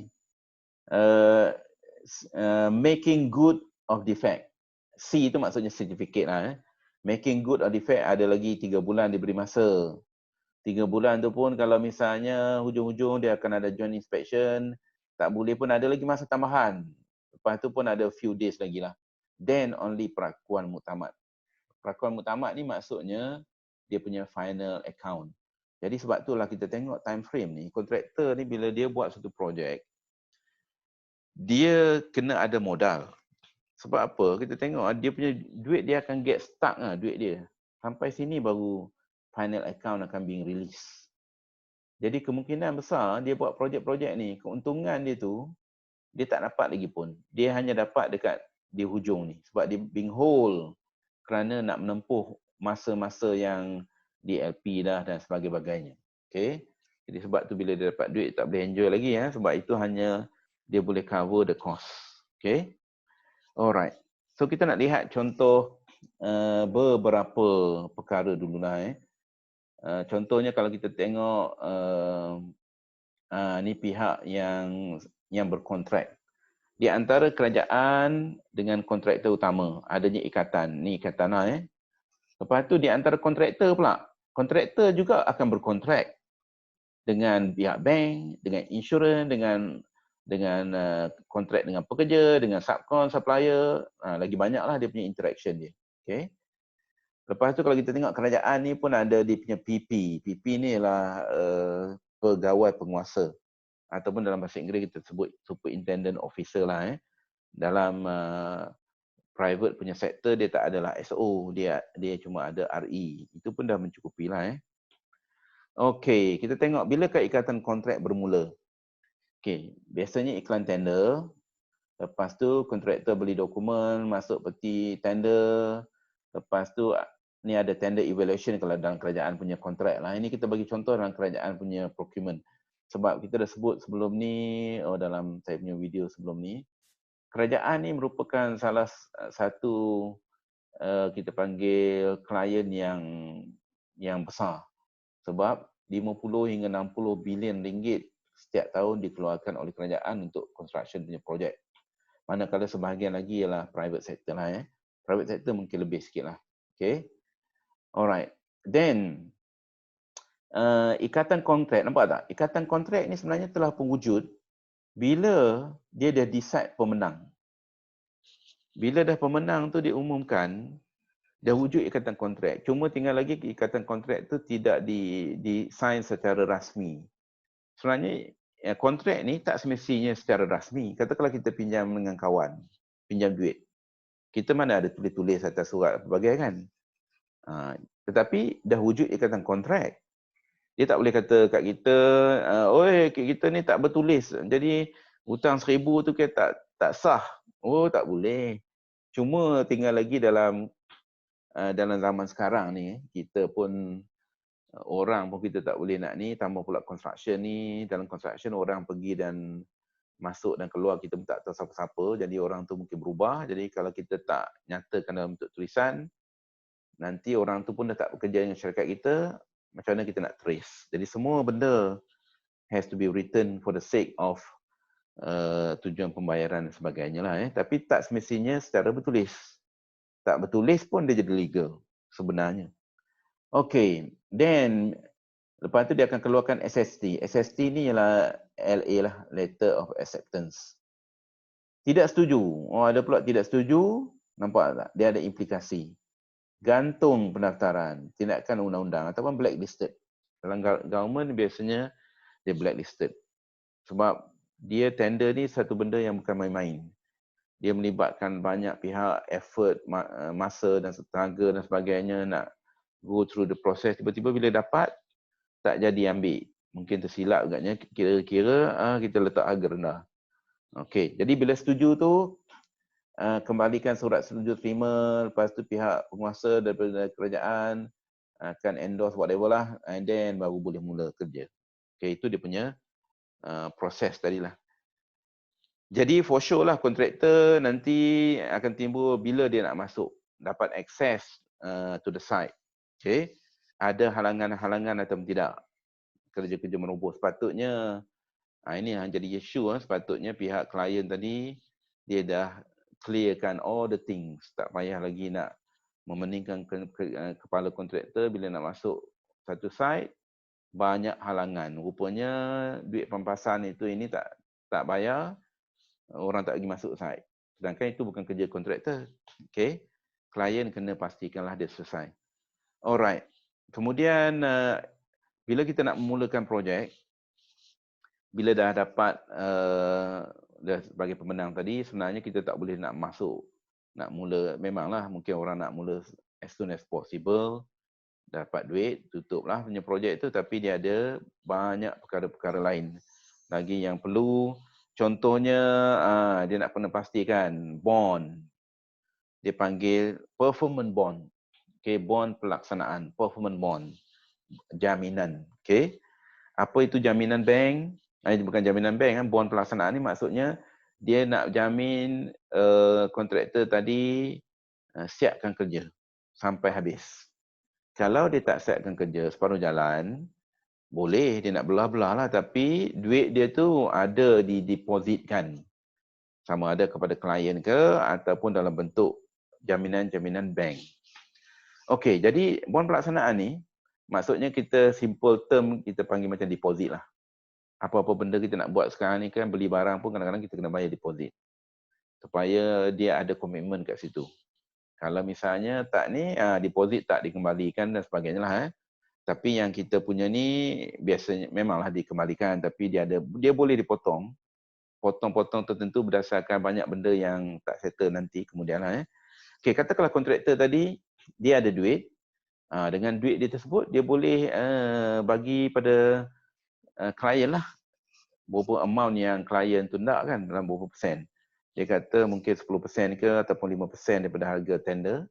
Making good of defect. C itu maksudnya certificate lah. Making good of defect ada lagi 3 bulan diberi masa. 3 bulan tu pun kalau misalnya hujung-hujung dia akan ada joint inspection, tak boleh pun ada lagi masa tambahan. Lepas tu pun ada few days lagi lah. Then only perakuan muktamad. Perakuan muktamad ni maksudnya dia punya final account. Jadi sebab itulah kita tengok time frame ni, kontraktor ni bila dia buat satu projek, dia kena ada modal. Sebab apa? Kita tengok dia punya duit dia akan get stuck lah, duit dia. Sampai sini baru final account akan being release. Jadi kemungkinan besar dia buat projek-projek ni, keuntungan dia tu dia tak dapat lagi pun. Dia hanya dapat dekat di hujung ni sebab dia being hold kerana nak menempuh masa-masa yang di LP dah dan sebagainya. Okay. Jadi sebab tu bila dia dapat duit tak boleh enjoy lagi ya, sebab itu hanya dia boleh cover the cost. Okay. Alright. So kita nak lihat contoh beberapa perkara dululah. Contohnya kalau kita tengok ni pihak yang berkontrak. Di antara kerajaan dengan kontraktor utama adanya ikatan. Ni ikatan lah. Lepas tu di antara kontraktor pula. Kontraktor juga akan berkontrak dengan pihak bank, dengan insurans, dengan kontrak dengan pekerja, dengan subkon, supplier. Lagi banyaklah dia punya interaction dia. Okay. Lepas tu kalau kita tengok kerajaan ni pun ada dia punya PP. PP ni ialah pegawai penguasa. Ataupun dalam bahasa Inggeris kita sebut superintendent officer lah. Dalam private punya sektor dia tak adalah SO, dia cuma ada RE. Itu pun dah mencukupi lah. Okey, kita tengok bilakah ikatan kontrak bermula. Okey, biasanya iklan tender, lepas tu kontraktor beli dokumen, masuk peti tender, lepas tu ni ada tender evaluation kalau dalam kerajaan punya kontrak lah. Ini kita bagi contoh dalam kerajaan punya procurement. Sebab kita dah sebut sebelum ni, dalam saya punya video sebelum ni, kerajaan ni merupakan salah satu kita panggil klien yang besar. Sebab 50 hingga 60 bilion ringgit setiap tahun dikeluarkan oleh kerajaan untuk construction punya projek. Manakala sebahagian lagi ialah private sector lah. Private sector mungkin lebih sikit lah. Okay. Alright. Then, ikatan kontrak, nampak tak? Ikatan kontrak ni sebenarnya telah pun wujud bila dia dah decide pemenang. Bila dah pemenang tu diumumkan, dah wujud ikatan kontrak. Cuma tinggal lagi ikatan kontrak tu tidak di-sign secara rasmi. Sebenarnya kontrak ni tak semestinya secara rasmi. Katakanlah kita pinjam dengan kawan, pinjam duit. Kita mana ada tulis-tulis atas surat pelbagai kan? Tetapi dah wujud ikatan kontrak. Dia tak boleh kata kat kita, oi kita ni tak bertulis. Jadi hutang 1,000 tu kita tak sah. Oh tak boleh. Cuma tinggal lagi dalam zaman sekarang ni, kita pun orang pun kita tak boleh nak ni, tambah pula construction ni. Dalam construction orang pergi dan masuk dan keluar kita pun tak tahu siapa-siapa. Jadi orang tu mungkin berubah. Jadi kalau kita tak nyatakan dalam bentuk tulisan, nanti orang tu pun dah tak bekerja dengan syarikat kita, macam mana kita nak trace. Jadi semua benda has to be written for the sake of tujuan pembayaran dan sebagainya lah. Tapi tak semestinya secara bertulis. Tak bertulis pun dia jadi legal sebenarnya. Okay, then lepas tu dia akan keluarkan SST. SST ni ialah LA lah, Letter of Acceptance. Tidak setuju. Ada pula tidak setuju. Nampak tak? Dia ada implikasi. Gantung pendaftaran, tindakan undang-undang ataupun blacklisted. Dalam government biasanya dia blacklisted. Sebab dia tender ni satu benda yang bukan main-main. Dia melibatkan banyak pihak, effort, masa dan tenaga dan sebagainya nak go through the process. Tiba-tiba bila dapat, tak jadi ambil. Mungkin tersilap agaknya, kira-kira kita letak harga rendah. Okey, jadi bila setuju tu, kembalikan surat setuju terima, lepas tu pihak penguasa daripada kerajaan akan endorse whatever lah, and then baru boleh mula kerja. Okay, itu dia punya proses tadilah. Jadi for sure lah kontraktor nanti akan timbul bila dia nak masuk, dapat access to the site. Okay, ada halangan-halangan atau tidak, kerja-kerja meroboh. Sepatutnya, ini yang jadi isu, sepatutnya pihak klien tadi, dia dah clearkan all the things. Tak payah lagi nak memeningkan kepala kontraktor bila nak masuk satu site, banyak halangan. Rupanya duit pampasan ini tak bayar, orang tak lagi masuk site. Sedangkan itu bukan kerja kontraktor. Okay. Klien kena pastikanlah dia selesai. Alright. Kemudian, bila kita nak memulakan projek, bila dah dapat sebagai pemenang tadi, sebenarnya kita tak boleh nak masuk, nak mula, memanglah mungkin orang nak mula as soon as possible, dapat duit, tutuplah punya projek tu, tapi dia ada banyak perkara-perkara lain lagi yang perlu. Contohnya, dia nak kena pastikan bond, dia panggil performance bond. Okay, bond pelaksanaan, performance bond, jaminan. Okay, apa itu jaminan bank? Bukan jaminan bank, kan? Bond pelaksanaan ni maksudnya dia nak jamin kontraktor tadi siapkan kerja sampai habis. Kalau dia tak siapkan kerja separuh jalan, boleh dia nak belah-belah lah, tapi duit dia tu ada didepositkan, sama ada kepada klien ke ataupun dalam bentuk jaminan-jaminan bank. Okey, jadi bond pelaksanaan ni maksudnya kita simple term kita panggil macam deposit lah. Apa-apa benda kita nak buat sekarang ni kan, beli barang pun kadang-kadang kita kena bayar deposit supaya dia ada komitmen kat situ. Kalau misalnya tak ni, deposit tak dikembalikan dan sebagainya lah. Tapi yang kita punya ni biasanya memanglah dikembalikan, tapi dia boleh dipotong. Potong-potong tertentu berdasarkan banyak benda yang tak settle nanti kemudian lah. Okey, katakanlah kontraktor tadi dia ada duit. Dengan duit dia tersebut dia boleh bagi pada klien lah berapa amount yang klien tu nak kan, dalam berapa persen. Dia kata mungkin 10% ke ataupun 5% daripada harga tender.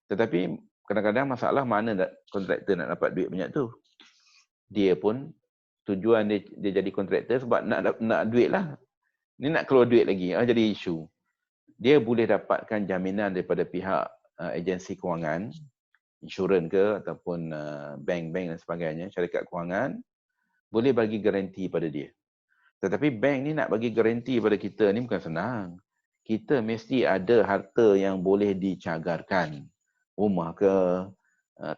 Tetapi kadang-kadang masalah mana kontraktor nak dapat duit banyak tu. Dia pun tujuan dia jadi kontraktor sebab nak duit lah. Ni nak keluar duit lagi, jadi isu. Dia boleh dapatkan jaminan daripada pihak agensi kewangan, insurans ke ataupun bank-bank dan sebagainya, syarikat kewangan, boleh bagi garanti pada dia. Tetapi bank ni nak bagi garanti pada kita ni bukan senang. Kita mesti ada harta yang boleh dicagarkan. Rumah ke,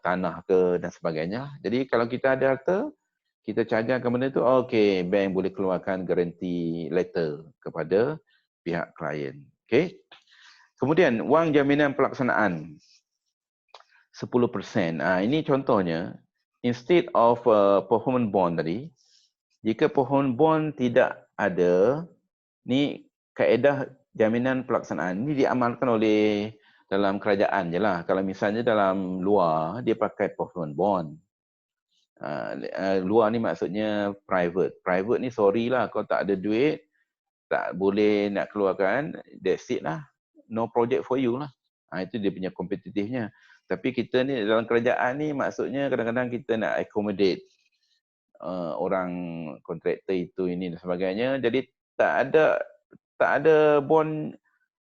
tanah ke dan sebagainya. Jadi kalau kita ada harta, kita cagarkan benda tu, okey, bank boleh keluarkan garanti letter kepada pihak klien. Okey. Kemudian wang jaminan pelaksanaan 10%. Ini contohnya, instead of performance bond tadi, jika performance bond tidak ada, ni kaedah jaminan pelaksanaan ni diamalkan oleh dalam kerajaan je lah. Kalau misalnya dalam luar, dia pakai performance bond. Luar ni maksudnya private. Private ni sorry lah, kalau tak ada duit, tak boleh nak keluarkan, that's it lah. No project for you lah. Itu dia punya kompetitifnya. Tapi kita ni dalam kerajaan ni maksudnya kadang-kadang kita nak accommodate orang kontraktor itu ini dan sebagainya. Jadi tak ada bond,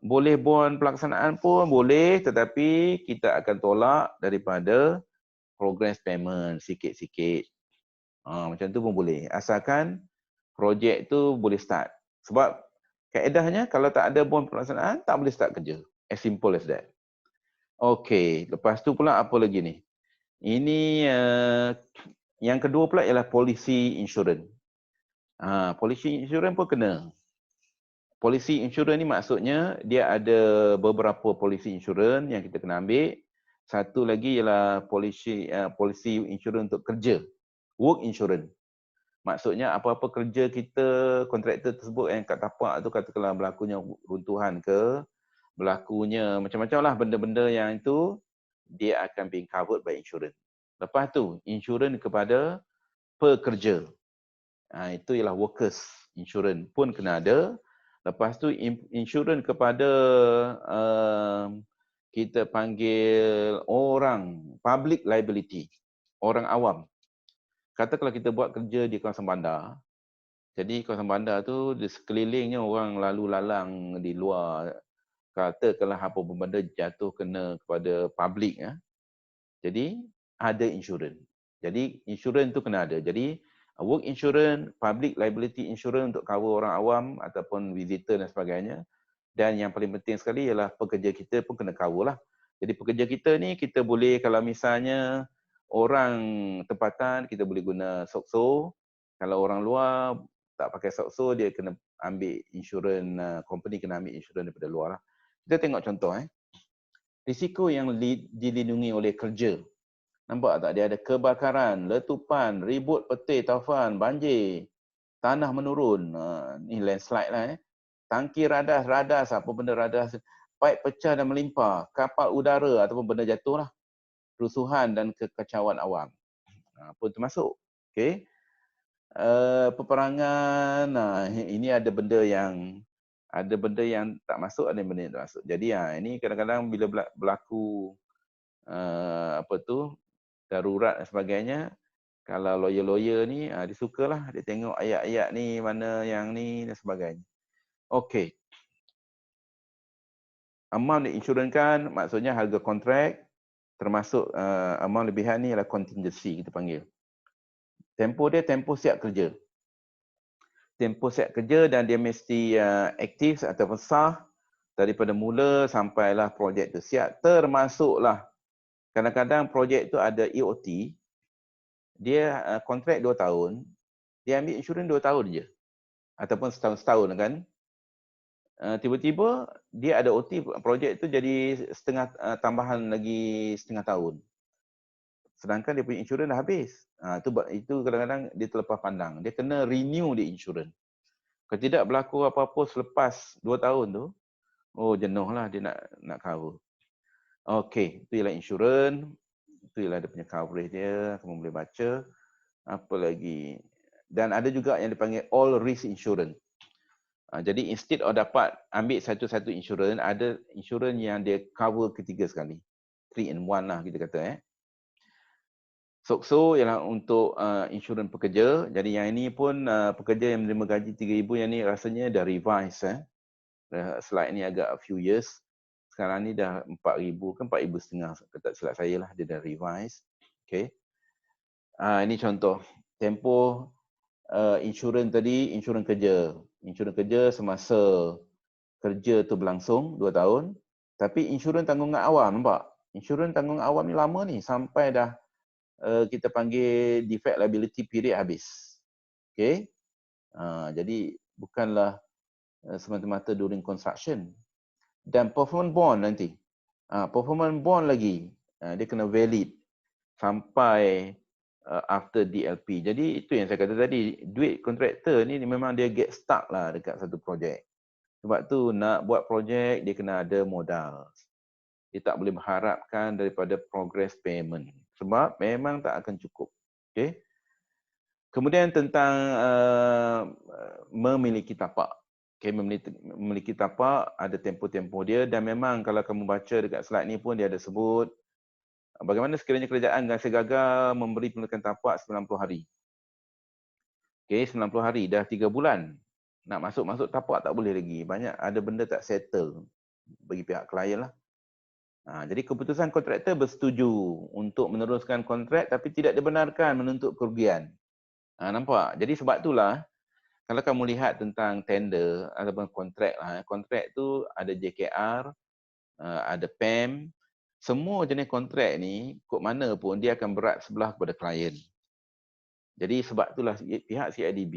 boleh bond pelaksanaan pun boleh, tetapi kita akan tolak daripada progress payment sikit-sikit. Macam tu pun boleh. Asalkan projek tu boleh start. Sebab kaedahnya kalau tak ada bond pelaksanaan tak boleh start kerja. As simple as that. Okey, lepas tu pula apa lagi ni? Ini yang kedua pula ialah polisi insurans. Polisi insurans pun kena. Polisi insurans ni maksudnya dia ada beberapa polisi insurans yang kita kena ambil. Satu lagi ialah polisi insurans untuk kerja. Work insurance. Maksudnya apa-apa kerja kita, kontraktor tersebut yang kat tapak tu katakanlah berlakunya runtuhan ke, berlakunya macam-macam lah benda-benda yang itu, dia akan being covered by insurance. Lepas tu, insurans kepada pekerja. Itu ialah workers insurance pun kena ada. Lepas tu, insurans kepada kita panggil orang, public liability, orang awam. Katakanlah kita buat kerja di kawasan bandar. Jadi kawasan bandar tu di sekelilingnya orang lalu lalang di luar. Katakanlah apa benda jatuh kena kepada public. Jadi ada insurans. Jadi insurans tu kena ada. Jadi work insurance, public liability insurance untuk cover orang awam ataupun visitor dan sebagainya. Dan yang paling penting sekali ialah pekerja kita pun kena cover lah. Jadi pekerja kita ni kita boleh kalau misalnya orang tempatan kita boleh guna SOCSO. Kalau orang luar tak pakai SOCSO dia kena ambil insurans, company kena ambil insurans daripada luar lah. Kita tengok contoh risiko yang dilindungi oleh kerja. Nampak tak? Dia ada kebakaran, letupan, ribut petir, taufan, banjir, tanah menurun. Ni landslide lah. tangki radas, apa benda radas, paip pecah dan melimpah, kapal udara ataupun benda jatuh lah, kerusuhan dan kekacauan awam. Pun termasuk. Okey. Peperangan, ini ada benda yang tak masuk, ada benda yang tak masuk. Jadi ini kadang-kadang bila berlaku darurat dan sebagainya, kalau lawyer-lawyer ni dia sukalah dia tengok ayat-ayat ni mana yang ni dan sebagainya. Okey. Amount diinsurankan maksudnya harga kontrak termasuk amount lebihan ni adalah contingency kita panggil. Tempoh dia tempoh siap kerja. Tempoh siap kerja dan dia mesti aktif ataupun sah daripada mula sampailah projek tu siap, termasuklah kadang-kadang projek tu ada EOT, dia kontrak 2 tahun, dia ambil insurans 2 tahun je ataupun setahun kan. Tiba-tiba dia ada OT, projek tu jadi setengah tambahan lagi setengah tahun. Sedangkan dia punya insurans dah habis. Itu kadang-kadang dia terlepas pandang. Dia kena renew di insurans. Kalau tidak berlaku apa-apa selepas 2 tahun tu, jenuhlah dia nak cover. Okey, itu ialah insurans. Itu ialah dia punya coverage dia, kamu boleh baca. Apa lagi? Dan ada juga yang dipanggil all risk insurance. Jadi instead of dapat ambil satu-satu insurans, ada insurans yang dia cover ketiga sekali. 3 in 1 lah kita kata. SOCSO ialah untuk insurans pekerja. Jadi yang ini pun pekerja yang menerima gaji 3,000, yang ni rasanya dah revise. Slide ni agak a few years. Sekarang ni dah 4,000 kan 4,500 tak silap saya lah, dia dah revise. Okey. Ini contoh tempoh insurans tadi, insurans kerja. Insurans kerja semasa kerja tu berlangsung 2 tahun. Tapi insurans tanggungan awam, nampak? Insurans tanggungan awam ni lama ni sampai dah kita panggil defect liability period habis. Okey. Jadi bukanlah semata-mata during construction. Dan performance bond nanti. Performance bond lagi. Dia kena valid sampai after DLP. Jadi itu yang saya kata tadi, duit kontraktor ni memang dia get stuck lah dekat satu projek. Sebab tu nak buat projek dia kena ada modal. Dia tak boleh berharapkan daripada progress payment. Sebab memang tak akan cukup. Okey. Kemudian tentang memiliki tapak. Okay, memiliki tapak ada tempoh-tempoh dia dan memang kalau kamu baca dekat slide ni pun dia ada sebut bagaimana sekiranya kerajaan rasa gagal memberi penolakan tapak 90 hari. Okey, 90 hari dah 3 bulan. Nak masuk tapak tak boleh lagi. Banyak ada benda tak settle bagi pihak klien lah. Jadi keputusan kontraktor bersetuju untuk meneruskan kontrak tapi tidak dibenarkan menuntut kerugian. Nampak? Jadi sebab itulah kalau kamu lihat tentang tender ataupun kontrak lah, kontrak tu ada JKR, ada PAM, semua jenis kontrak ni, kod mana pun dia akan berat sebelah kepada klien. Jadi sebab itulah pihak CIDB,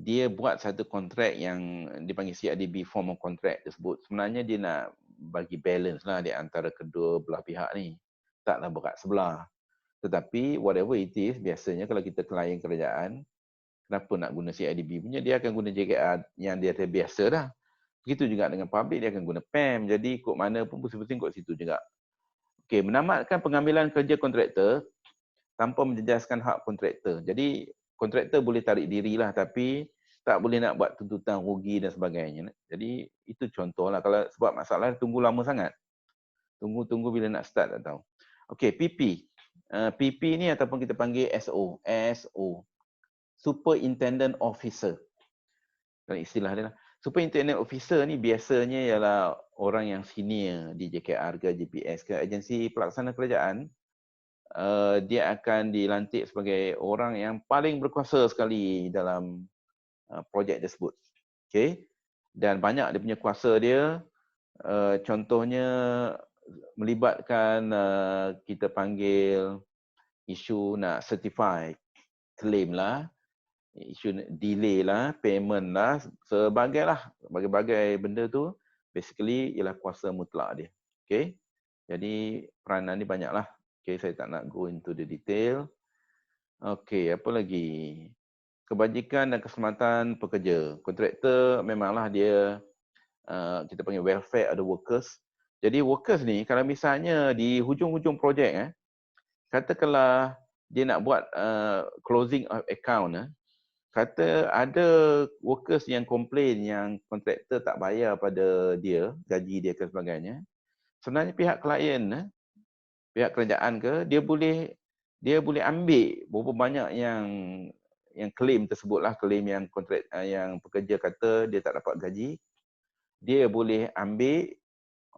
dia buat satu kontrak yang dipanggil CIDB form of contract tersebut. Sebenarnya dia nak bagi balance lah di antara kedua belah pihak ni. Taklah berat sebelah. Tetapi whatever it is, biasanya kalau kita klien kerajaan, kenapa nak guna CIDB punya, dia akan guna JKR yang dia biasa dah. Begitu juga dengan public, dia akan guna PAM. Jadi kod mana pun pusing-pusing kod situ juga. Okey, menamatkan pengambilan kerja kontraktor tanpa menjejaskan hak kontraktor. Jadi kontraktor boleh tarik diri lah tapi tak boleh nak buat tuntutan rugi dan sebagainya. Jadi itu contohlah. Kalau sebab masalah tunggu lama sangat. Tunggu bila nak start tak tahu. Okey, PP. PP ni ataupun kita panggil SO. SO. Superintendent Officer. Kalau istilah dia lah. Superintendent Officer ni biasanya ialah orang yang senior di JKR ke GPS ke agensi pelaksana kerajaan. Dia akan dilantik sebagai orang yang paling berkuasa sekali dalam projek tersebut. Okay. Dan banyak dia punya kuasa dia. Contohnya melibatkan kita panggil isu nak certify claim lah, isu delay lah, payment lah, berbagai benda tu basically ialah kuasa mutlak dia. Okay. Jadi peranan ni banyak lah. Okay, saya tak nak go into the detail. Okay, apa lagi? kebajikan dan keselamatan pekerja. Kontraktor memanglah dia kita panggil welfare of the workers. Jadi workers ni kalau misalnya di hujung-hujung projek katakanlah dia nak buat closing of account kata ada workers yang komplain yang kontraktor tak bayar pada dia, gaji dia dan sebagainya. Sebenarnya pihak klien, pihak kerajaan dia boleh ambil berapa banyak yang claim tersebutlah, claim yang kontrak yang pekerja kata dia tak dapat gaji, dia boleh ambil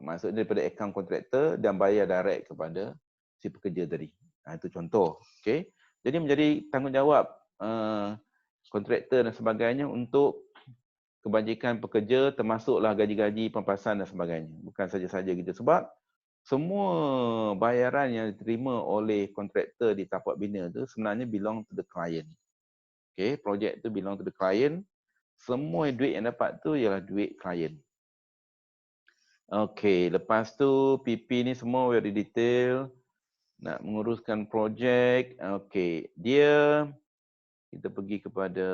maksudnya daripada akaun kontraktor dan bayar direct kepada si pekerja tadi. Itu contoh, okey. Jadi menjadi tanggungjawab kontraktor dan sebagainya untuk kebajikan pekerja, termasuklah gaji-gaji, pempasan dan sebagainya. Bukan saja-saja gitu. Sebab semua bayaran yang diterima oleh kontraktor di tapak bina tu sebenarnya belong to the client. Okay, projek tu belong to the client. Semua duit yang dapat tu ialah duit client. Okay, lepas tu PP ni semua very detail. Nak menguruskan projek. Okay, kita pergi kepada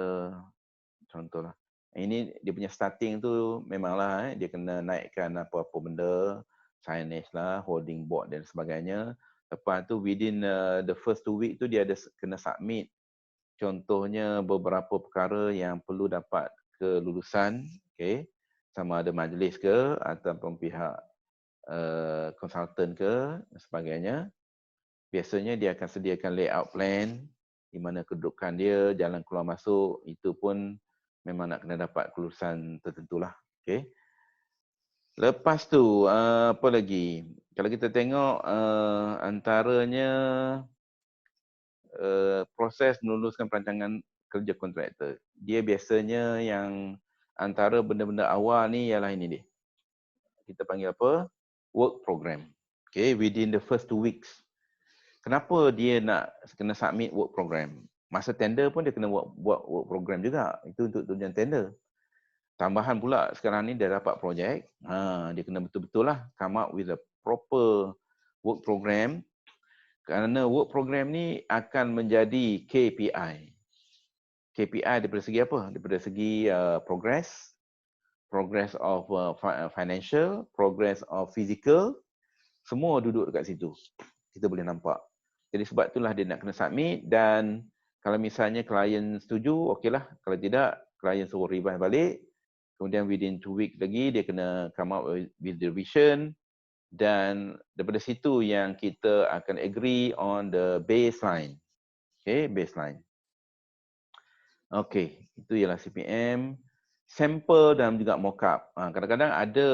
contohlah. Ini dia punya starting tu memanglah dia kena naikkan apa-apa benda, signage lah, holding board dan sebagainya. Lepas tu within the first 2 week tu dia ada kena submit contohnya beberapa perkara yang perlu dapat kelulusan, okay, sama ada majlis ke ataupun pihak konsultan ke dan sebagainya. Biasanya dia akan sediakan layout plan di mana kedudukan dia, jalan keluar masuk, itu pun memang nak kena dapat kelulusan tertentulah. Okay. Lepas tu apa lagi? Kalau kita tengok antaranya proses meluluskan perancangan kerja kontraktor. Dia biasanya yang antara benda-benda awal ni ialah ini dia. Kita panggil apa? Work program. Okay, within the first 2 weeks. Kenapa dia nak kena submit work program? Masa tender pun dia kena buat work program juga. Itu untuk tujuan tender. Tambahan pula sekarang ni dia dapat projek. Dia kena betul-betul lah come up with a proper work program. Kerana work program ni akan menjadi KPI. KPI daripada segi apa? Daripada segi progress of financial, progress of physical, semua duduk dekat situ. Kita boleh nampak. Jadi sebab itulah dia nak kena submit dan kalau misalnya klien setuju, okeylah. Kalau tidak, klien suruh revise balik. Kemudian within 2 weeks lagi dia kena come up with the revision dan daripada situ yang kita akan agree on the baseline. Okay, baseline. Okay, itu ialah CPM. Sampel dan juga mockup. Kadang-kadang ada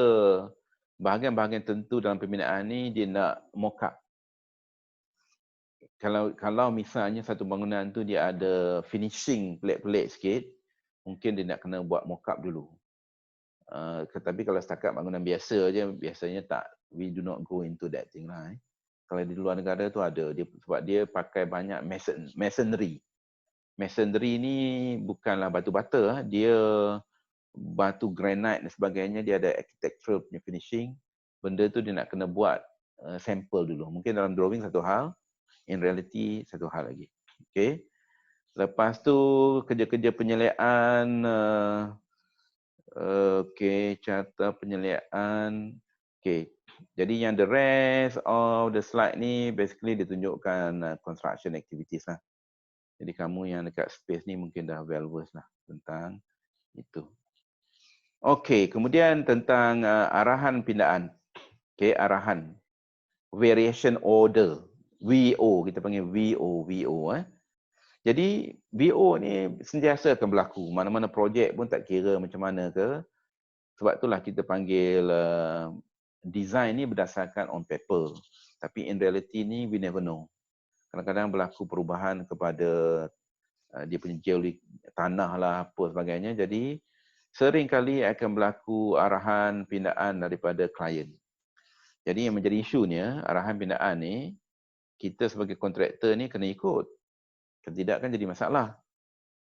bahagian-bahagian tertentu dalam pembinaan ni dia nak mockup. Kalau misalnya satu bangunan tu dia ada finishing pelik-pelik sikit, mungkin dia nak kena buat mockup dulu. Tetapi kalau setakat bangunan biasa je, biasanya tak, we do not go into that thing lah. Kalau di luar negara tu ada, sebab dia pakai banyak masonry. Masonry ni bukanlah batu bata, dia batu granite dan sebagainya, dia ada architectural punya finishing. Benda tu dia nak kena buat sampel dulu. Mungkin dalam drawing satu hal, in reality satu hal lagi. Okay. Lepas tu kerja-kerja penyeliaan, okay, carta penyeliaan. Okay. Jadi yang the rest of the slide ni basically ditunjukkan construction activities lah. Jadi kamu yang dekat space ni mungkin dah well versed lah tentang itu. Okey, kemudian tentang arahan pindaan. Okey, arahan. Variation order. VO, kita panggil VO. Jadi VO ni sentiasa akan berlaku. Mana-mana projek pun tak kira macam mana ke. Sebab itulah kita panggil design ni berdasarkan on paper. Tapi in reality ni we never know. Kadang-kadang berlaku perubahan kepada dia punya geologi tanah lah apa sebagainya. Jadi sering kali akan berlaku arahan pindaan daripada klien. Jadi yang menjadi isunya arahan pindaan ni kita sebagai kontraktor ni kena ikut. Kalau tidak kan jadi masalah.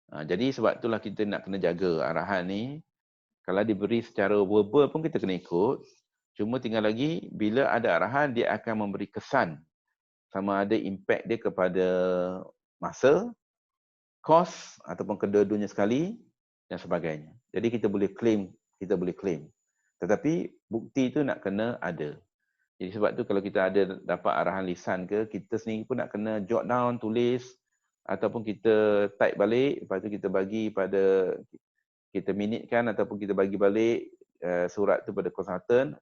Jadi sebab itulah kita nak kena jaga arahan ni. Kalau diberi secara verbal pun kita kena ikut. Cuma tinggal lagi bila ada arahan dia akan memberi kesan sama ada impact dia kepada masa kos ataupun kedua-duanya sekali dan sebagainya. Jadi kita boleh claim. Tetapi bukti itu nak kena ada. Jadi sebab tu kalau kita ada dapat arahan lisan ke, kita sendiri pun nak kena jot down, tulis ataupun kita type balik, lepas tu kita bagi pada, kita minitkan ataupun kita bagi balik surat tu pada konsultan.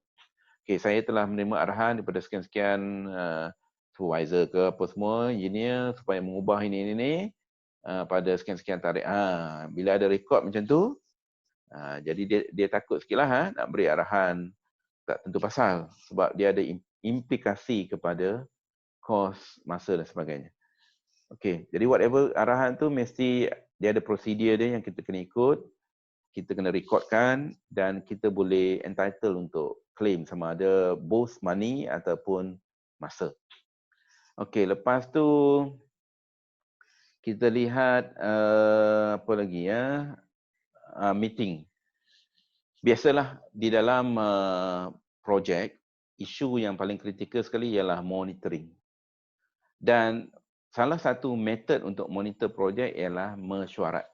Okay, saya telah menerima arahan daripada sekian-sekian supervisor ke apa semua, engineer supaya mengubah ini pada sekian-sekian tarikh. Bila ada rekod macam tu, jadi dia takut sikitlah nak beri arahan tak tentu pasal sebab dia ada implikasi kepada kos, masa dan sebagainya. Okey, jadi whatever arahan tu mesti dia ada prosedur dia yang kita kena ikut, kita kena rekodkan dan kita boleh entitled untuk claim sama ada both money ataupun masa. Okey, lepas tu kita lihat apa lagi ya? Meeting. Biasalah di dalam projek, isu yang paling kritikal sekali ialah monitoring. Dan salah satu metod untuk monitor projek ialah mesyuarat.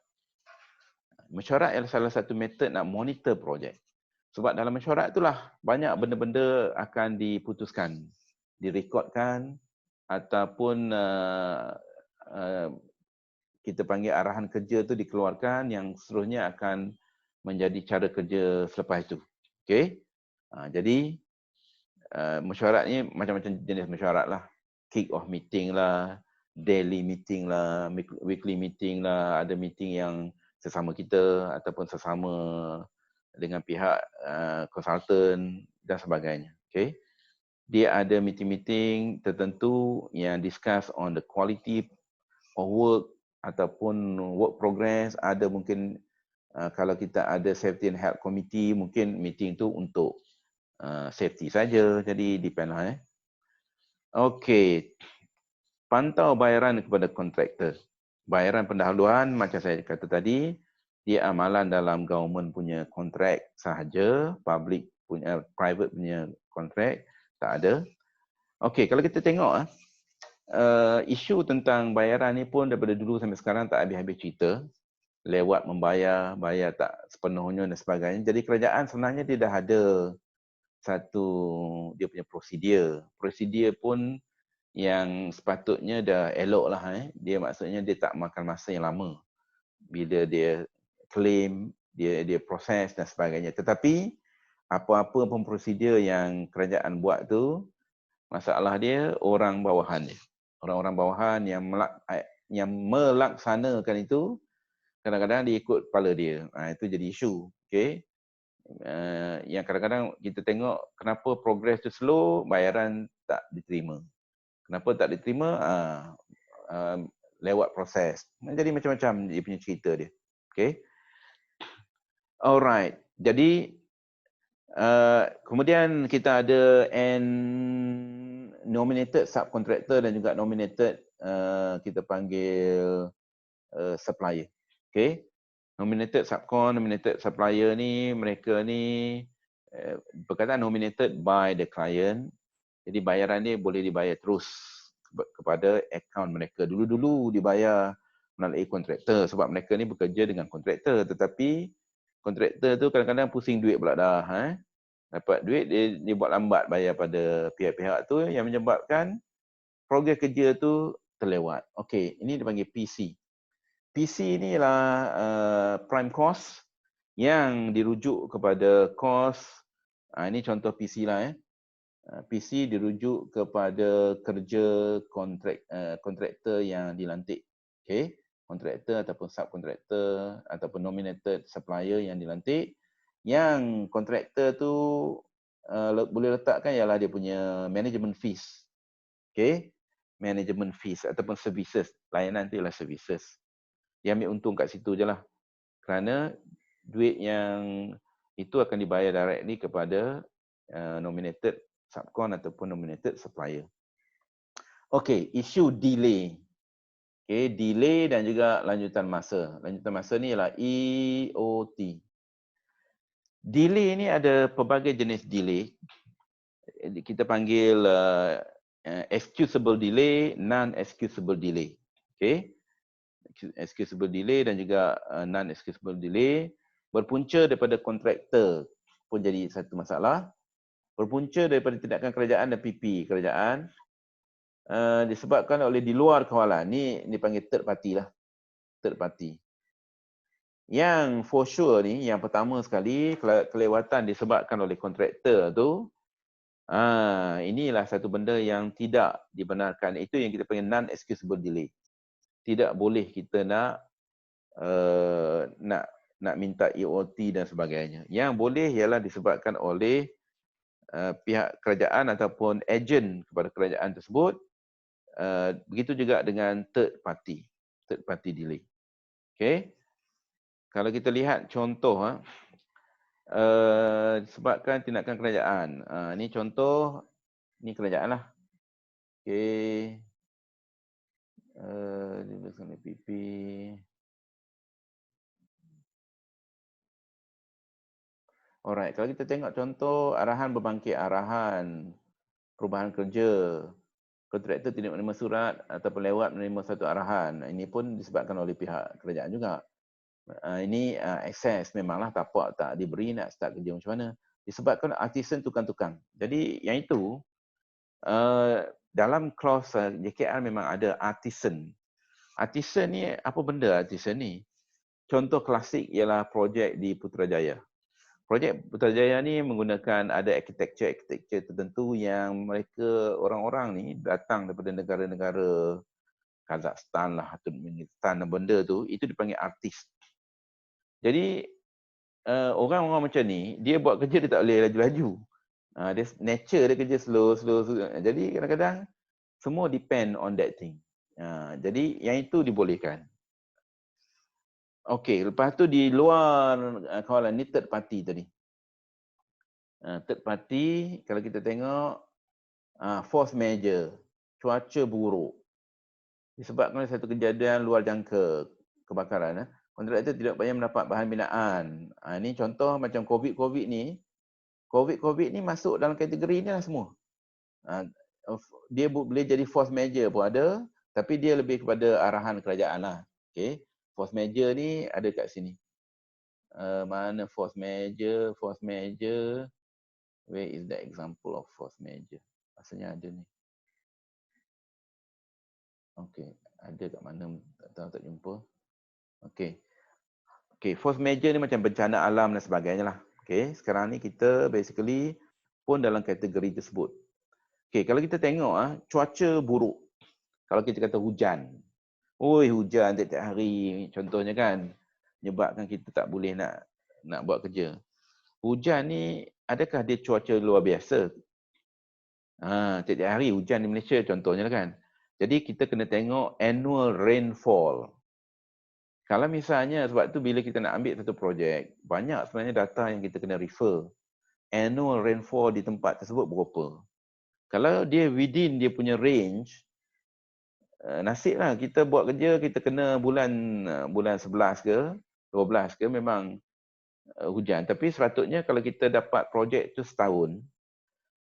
Mesyuarat ialah salah satu metod nak monitor projek. Sebab dalam mesyuarat itulah banyak benda-benda akan diputuskan, direkodkan ataupun kita panggil arahan kerja tu dikeluarkan yang seterusnya akan menjadi cara kerja selepas itu. Okey. Jadi mesyuarat ni macam-macam jenis mesyuarat lah. Kick off meeting lah, daily meeting lah, weekly meeting lah, ada meeting yang sesama kita ataupun sesama dengan pihak konsultan dan sebagainya. Okey. Dia ada meeting-meeting tertentu yang discuss on the quality of work ataupun work progress. Ada mungkin kalau kita ada safety and health committee, mungkin meeting tu untuk safety saja. Jadi depend lah. Okey. Pantau bayaran kepada kontraktor. Bayaran pendahuluan macam saya kata tadi, dia amalan dalam government punya kontrak sahaja, public punya, private punya kontrak tak ada. Okey, kalau kita tengok isu tentang bayaran ni pun daripada dulu sampai sekarang tak habis-habis cerita. Lewat membayar, bayar tak sepenuhnya dan sebagainya. Jadi kerajaan sebenarnya dia dah ada satu dia punya prosedur. Prosedur pun yang sepatutnya dah elok lah. Dia maksudnya dia tak makan masa yang lama. Bila dia claim, dia proses dan sebagainya. Tetapi apa-apa pun prosedur yang kerajaan buat tu, masalah dia orang bawahan dia. Orang-orang bawahan yang melaksanakan itu, kadang-kadang dia ikut kepala dia. Itu jadi isu. Okay. Yang kadang-kadang kita tengok kenapa progres tu slow, bayaran tak diterima. Kenapa tak diterima? Lewat proses. Jadi macam-macam dia punya cerita dia. Okay. Alright. Jadi kemudian kita ada nominated subcontractor dan juga nominated kita panggil supplier. Okay. Nominated subcon, nominated supplier ni, mereka ni berkaitan nominated by the client. Jadi bayaran dia boleh dibayar terus kepada akaun mereka. Dulu-dulu dibayar melalui kontraktor sebab mereka ni bekerja dengan kontraktor. Tetapi kontraktor tu kadang-kadang pusing duit pula dah. Dapat duit, dia buat lambat bayar pada pihak-pihak tu yang menyebabkan progres kerja tu terlewat. Okey, ini dipanggil PC. PC ni ialah prime cost yang dirujuk kepada kos. Ini contoh PC lah. PC dirujuk kepada kerja kontraktor yang dilantik. Okay. Kontraktor ataupun subkontraktor ataupun nominated supplier yang dilantik. Yang kontraktor tu boleh letakkan ialah dia punya management fees. Okay. Management fees ataupun services. Layanan tu ialah services. Dia ambil untung kat situ je lah. Kerana duit yang itu akan dibayar directly kepada nominated subcon ataupun nominated supplier. Okey, isu delay. Okey, delay dan juga lanjutan masa. Lanjutan masa ni ialah EOT. Delay ni ada pelbagai jenis delay. Kita panggil excusable delay, non-excusable delay. Okey. excusable delay dan juga non-excusable delay. Berpunca daripada kontraktor pun jadi satu masalah. Berpunca daripada tindakan kerajaan dan PP kerajaan. Disebabkan oleh di luar kawalan. Ni dipanggil third party lah. Third party. Yang for sure ni, yang pertama sekali, kelewatan disebabkan oleh kontraktor tu, inilah satu benda yang tidak dibenarkan. Itu yang kita panggil non-excusable delay. Tidak boleh kita nak minta EOT dan sebagainya. Yang boleh ialah disebabkan oleh pihak kerajaan ataupun ejen kepada kerajaan tersebut. Begitu juga dengan third party delay. Okay. Kalau kita lihat contoh, disebabkan tindakan kerajaan. Ini contoh, ni kerajaan lah. Okay. Diberikan PP. Alright, kalau kita tengok contoh arahan berbangkit, arahan perubahan kerja, kontraktor tidak menerima surat ataupun lewat menerima satu arahan. Ini pun disebabkan oleh pihak kerajaan juga. Ini akses memanglah tapak tak diberi nak start kerja macam mana. Disebabkan artisan tukang-tukang. Jadi yang itu, dalam clause JKR memang ada artisan. Artisan ni, apa benda artisan ni? Contoh klasik ialah projek di Putrajaya. Projek Putrajaya ni menggunakan ada architecture tertentu yang mereka orang-orang ni datang daripada negara-negara Kazakhstan lah, Turkmenistan dan benda tu, itu dipanggil artis. Jadi orang-orang macam ni, dia buat kerja dia tak boleh laju-laju. Dia nature dia kerja slow. Jadi kadang-kadang semua depend on that thing. Jadi yang itu dibolehkan. Okey, lepas tu di luar kawalan ni third party tadi. Third party, kalau kita tengok force major, cuaca buruk. Disebabkan oleh satu kejadian luar jangka, kebakaran. Kontraktor tidak banyak mendapat bahan binaan. Ini contoh macam COVID ni. COVID ni masuk dalam kategori ni lah semua. Dia boleh jadi force major pun ada, tapi dia lebih kepada arahan kerajaan lah. Okay. Force major ni ada kat sini. Mana force major? Where is the example of force major? Rasanya ada ni. Okay, ada kat mana? Tak tahu, tak jumpa. Okay. Okay, force major ni macam bencana alam dan sebagainya lah. Okay, sekarang ni kita basically pun dalam kategori tersebut. Okay, kalau kita tengok cuaca buruk. Kalau kita kata hujan. Hujan tiap-tiap hari contohnya kan. Menyebabkan kita tak boleh nak buat kerja. Hujan ni, adakah dia cuaca luar biasa? Tiap-tiap hari hujan di Malaysia contohnya kan. Jadi kita kena tengok annual rainfall. Kalau misalnya, sebab tu bila kita nak ambil satu projek, banyak sebenarnya data yang kita kena refer. Annual rainfall di tempat tersebut berapa? Kalau dia within dia punya range, nasiblah kita buat kerja, kita kena bulan 11 ke, 12 ke memang hujan. Tapi sepatutnya kalau kita dapat projek tu setahun,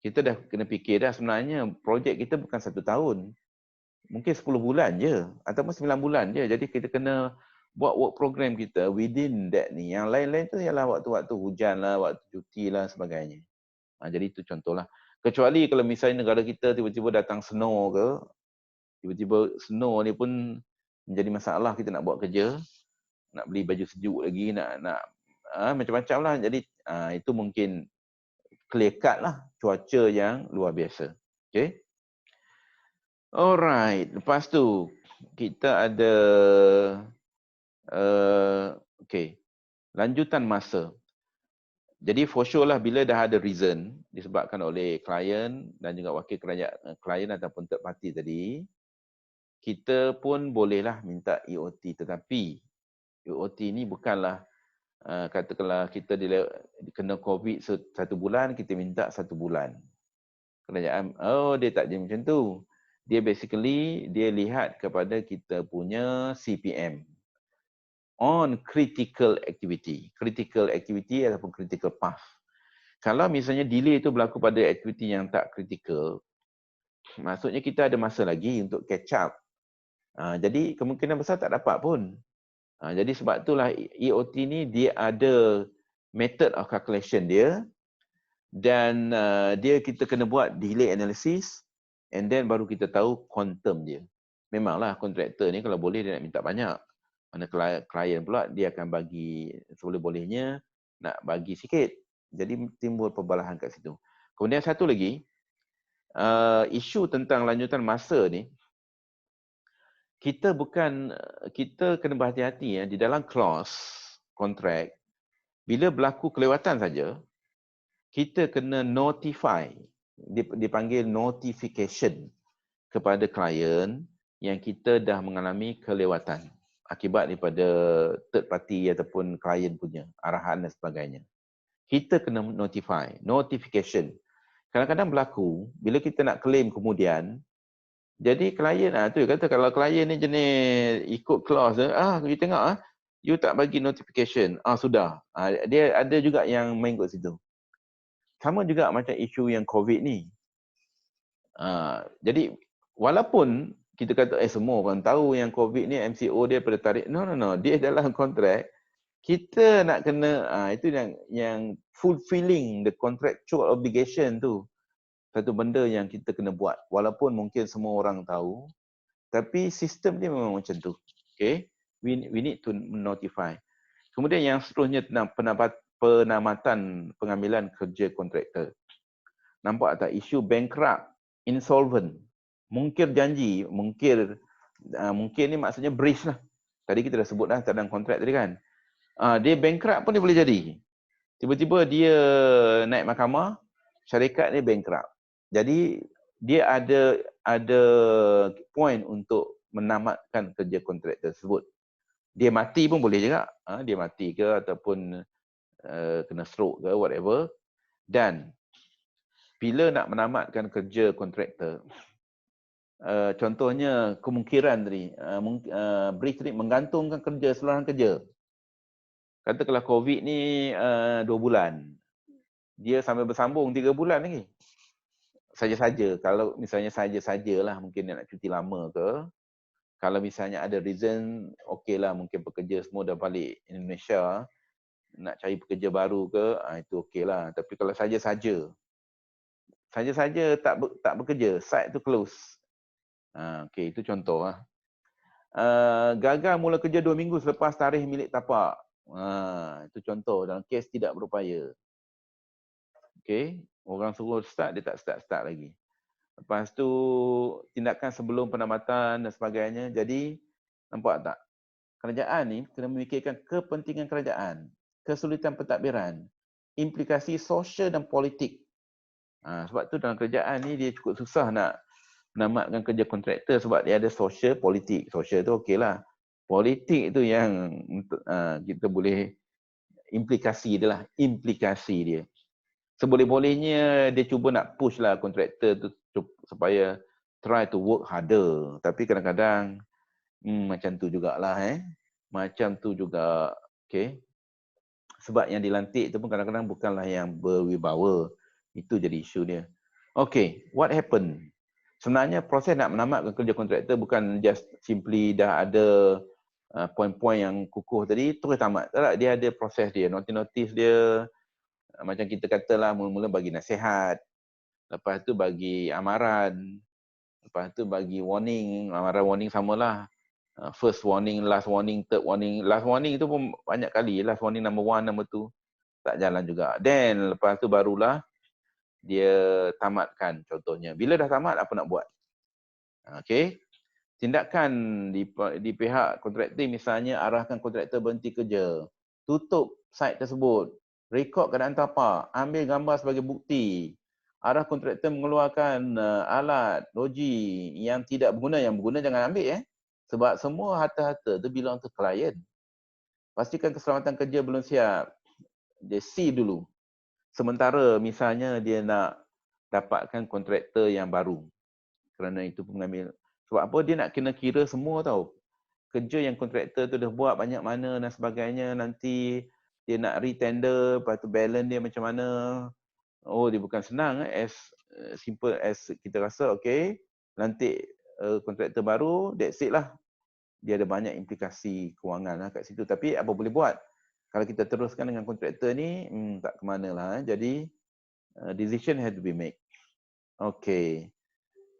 kita dah kena fikir dah sebenarnya projek kita bukan 1 tahun. Mungkin 10 bulan je ataupun 9 bulan je. Jadi kita kena buat work program kita within that ni. Yang lain-lain tu ialah waktu-waktu hujan lah, waktu cuti lah sebagainya. Jadi itu contohlah. Kecuali kalau misalnya negara kita tiba-tiba datang snow ke, tiba-tiba snow ni pun menjadi masalah kita nak buat kerja, nak beli baju sejuk lagi, nak macam-macam lah. Jadi itu mungkin clear cut lah cuaca yang luar biasa. Okay. Alright. Lepas tu kita ada okay, lanjutan masa. Jadi for sure lah bila dah ada reason disebabkan oleh klien dan juga wakil kerajaan, klien ataupun third party tadi, kita pun bolehlah minta EOT, tetapi EOT ni bukanlah katakanlah kita kena COVID 1 bulan, kita minta 1 bulan. Kerajaan, dia tak jadi macam tu. Dia basically, dia lihat kepada kita punya CPM. On critical activity. Critical activity ataupun critical path. Kalau misalnya delay itu berlaku pada aktiviti yang tak critical, maksudnya kita ada masa lagi untuk catch up. Jadi kemungkinan besar tak dapat pun. Jadi sebab itulah EOT ni dia ada method of calculation dia, dan dia kita kena buat delay analysis, and then baru kita tahu quantum dia. Memanglah kontraktor ni kalau boleh dia nak minta banyak. Mana klien pula dia akan bagi seboleh-bolehnya, nak bagi sikit. Jadi timbul perbalahan kat situ. Kemudian satu lagi, isu tentang lanjutan masa ni, kita kena berhati-hati di dalam clause kontrak. Bila berlaku kelewatan saja, kita kena notify, dipanggil notification kepada klien yang kita dah mengalami kelewatan akibat daripada third party ataupun klien punya arahan dan sebagainya. Kita kena notification. Kadang-kadang berlaku bila kita nak claim kemudian, jadi klien tu kata kalau klien ni jenis ikut clause you tengok you tak bagi notification, sudah. Dia ada juga yang main kat situ. Sama juga macam isu yang COVID ni. Jadi walaupun kita kata semua orang tahu yang COVID ni MCO dia pada tarikh, no, dia dalam kontrak, kita nak kena itu yang fulfilling the contractual obligation tu. Satu benda yang kita kena buat walaupun mungkin semua orang tahu, tapi sistem dia memang macam tu. Okay, we need to notify. Kemudian yang seterusnya tentang penamatan pengambilan kerja kontraktor. Nampak tak isu bankrupt, insolvent, mungkir janji, mungkir ni maksudnya breach lah. Tadi kita dah sebut dah dalam kontrak tadi kan. Dia bankrupt pun dia boleh jadi. Tiba-tiba dia naik mahkamah, syarikat ni bankrupt. Jadi dia ada point untuk menamatkan kerja kontrak tersebut. Dia mati pun boleh juga. Dia mati ke ataupun kena stroke ke whatever. Dan bila nak menamatkan kerja kontraktor, contohnya kemungkinan tadi, breach ni menggantungkan kerja seluruh kerja. Kata kalau COVID ni 2 bulan, dia sambil bersambung 3 bulan lagi. Saja-saja, kalau misalnya saja-sajalah mungkin dia nak cuti lama ke. Kalau misalnya ada reason, okey lah mungkin pekerja semua dah balik Indonesia, nak cari pekerja baru ke, itu okey lah. Tapi kalau saja-saja tak bekerja, site tu close. Okey, itu contoh lah. Gagal mula kerja 2 minggu selepas tarikh milik tapak. Itu contoh dalam kes tidak berupaya. Okey, orang suruh start, dia tak start lagi. Lepas tu tindakan sebelum penamatan dan sebagainya. Jadi nampak tak? Kerajaan ni kena memikirkan kepentingan kerajaan, kesulitan pentadbiran, implikasi sosial dan politik. Sebab tu dalam kerajaan ni dia cukup susah nak menamatkan kerja kontraktor sebab dia ada sosial, politik. Sosial tu okeylah. Politik tu yang kita boleh implikasi dia lah, implikasi dia. Seboleh-bolehnya dia cuba nak push lah kontraktor tu supaya try to work harder. Tapi kadang-kadang macam tu jugalah Macam tu juga. Okay. Sebab yang dilantik tu pun kadang-kadang bukanlah yang berwibawa. Itu jadi isu dia. Okay, what happened? Sebenarnya proses nak menamatkan kerja kontraktor bukan just simply dah ada poin-poin yang kukuh tadi terus tamat. Tak, dia ada proses dia, notis-notis dia. Macam kita katalah mula-mula bagi nasihat, lepas tu bagi amaran, lepas tu bagi warning. Amaran warning samalah. First warning, last warning, third warning. Last warning tu pun banyak kali. Last warning number 1, number 2 tak jalan juga. Then lepas tu barulah dia tamatkan contohnya. Bila dah tamat apa nak buat? Okay. Tindakan di pihak kontraktor misalnya arahkan kontraktor berhenti kerja, tutup site tersebut, rekod keadaan tapak, ambil gambar sebagai bukti, arah kontraktor mengeluarkan alat, logi yang tidak berguna, yang berguna jangan ambil sebab semua harta-harta tu belong to klien. Pastikan keselamatan kerja belum siap, dia see dulu. Sementara misalnya dia nak dapatkan kontraktor yang baru. Kerana itu pengambil. Sebab apa? Dia nak kena kira semua tau. Kerja yang kontraktor tu dah buat banyak mana dan sebagainya. Nanti dia nak retender, lepas tu balance dia macam mana. Oh, dia bukan senang. As simple as kita rasa, okay. Nanti kontraktor baru, that's it lah. dia ada banyak implikasi kewangan lah kat situ. Tapi apa boleh buat? Kalau kita teruskan dengan kontraktor ni, tak ke mana lah. Jadi, decision had to be made. Okay.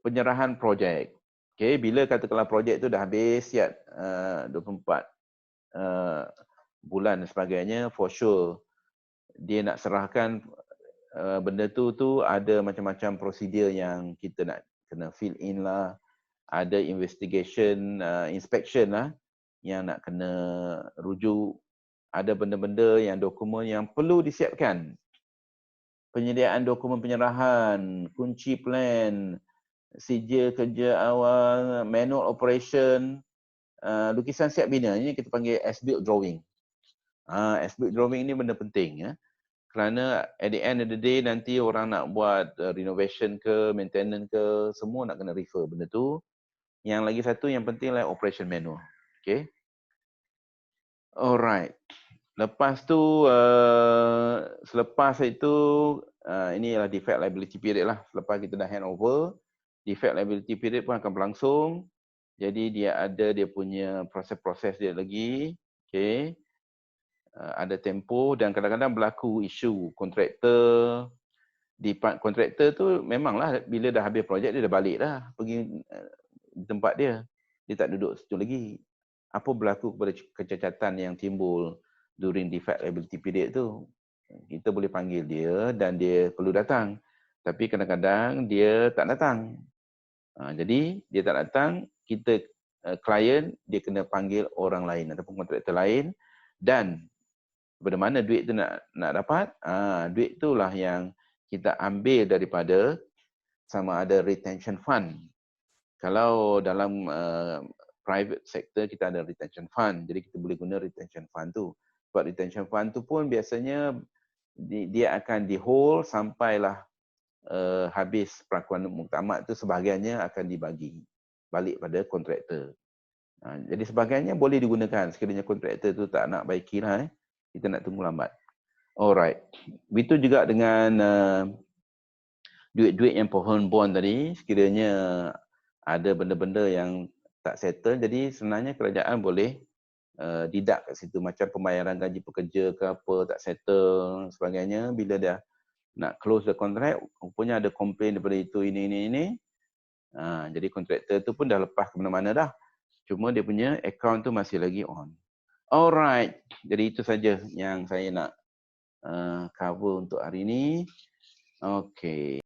Penyerahan projek. Okay, bila katakanlah projek tu dah habis siap 24 bulan dan sebagainya, for sure dia nak serahkan benda tu ada macam-macam prosedur yang kita nak kena fill in lah, ada investigation, inspection lah yang nak kena rujuk, ada benda-benda yang dokumen yang perlu disiapkan, penyediaan dokumen penyerahan, kunci plan, sijil kerja awal, manual operation, lukisan siap bina, ini kita panggil as-built drawing. As-built drawing ni benda penting ya. Kerana at the end of the day nanti orang nak buat renovation ke, maintenance ke, semua nak kena refer benda tu. Yang lagi satu yang penting lah operation manual. Okay. Alright. Lepas tu, selepas itu, ini ialah defect liability period lah. Selepas kita dah hand over, defect liability period pun akan berlangsung. Jadi dia ada dia punya proses-proses dia lagi. Okay. Ada tempoh dan kadang-kadang berlaku isu kontraktor. Di kontraktor tu memanglah bila dah habis projek dia dah balik dah pergi di tempat dia. Dia tak duduk situ lagi. Apa berlaku kepada kecacatan yang timbul during defect liability period tu? Kita boleh panggil dia dan dia perlu datang. Tapi kadang-kadang dia tak datang. Jadi dia tak datang, kita klien dia kena panggil orang lain ataupun kontraktor lain dan daripada mana duit tu nak dapat, duit itulah yang kita ambil daripada sama ada retention fund. Kalau dalam private sector kita ada retention fund, jadi kita boleh guna retention fund tu. Sebab retention fund tu pun biasanya dia akan di hold sampailah habis perakuan muktamad tu, sebahagiannya akan dibagi balik pada kontraktor. Jadi sebahagiannya boleh digunakan sekiranya kontraktor tu tak nak baikilah, kita nak tunggu lambat. Alright. Begitu juga dengan duit-duit yang pohon bond tadi, sekiranya ada benda-benda yang tak settle, jadi sebenarnya kerajaan boleh deduct kat situ, macam pembayaran gaji pekerja ke apa tak settle sebagainya. Bila dia nak close the contract, rupanya ada komplain daripada itu ini. Jadi kontraktor tu pun dah lepas ke mana-mana dah. Cuma dia punya account tu masih lagi on. Alright. Jadi itu saja yang saya nak cover untuk hari ini. Okay.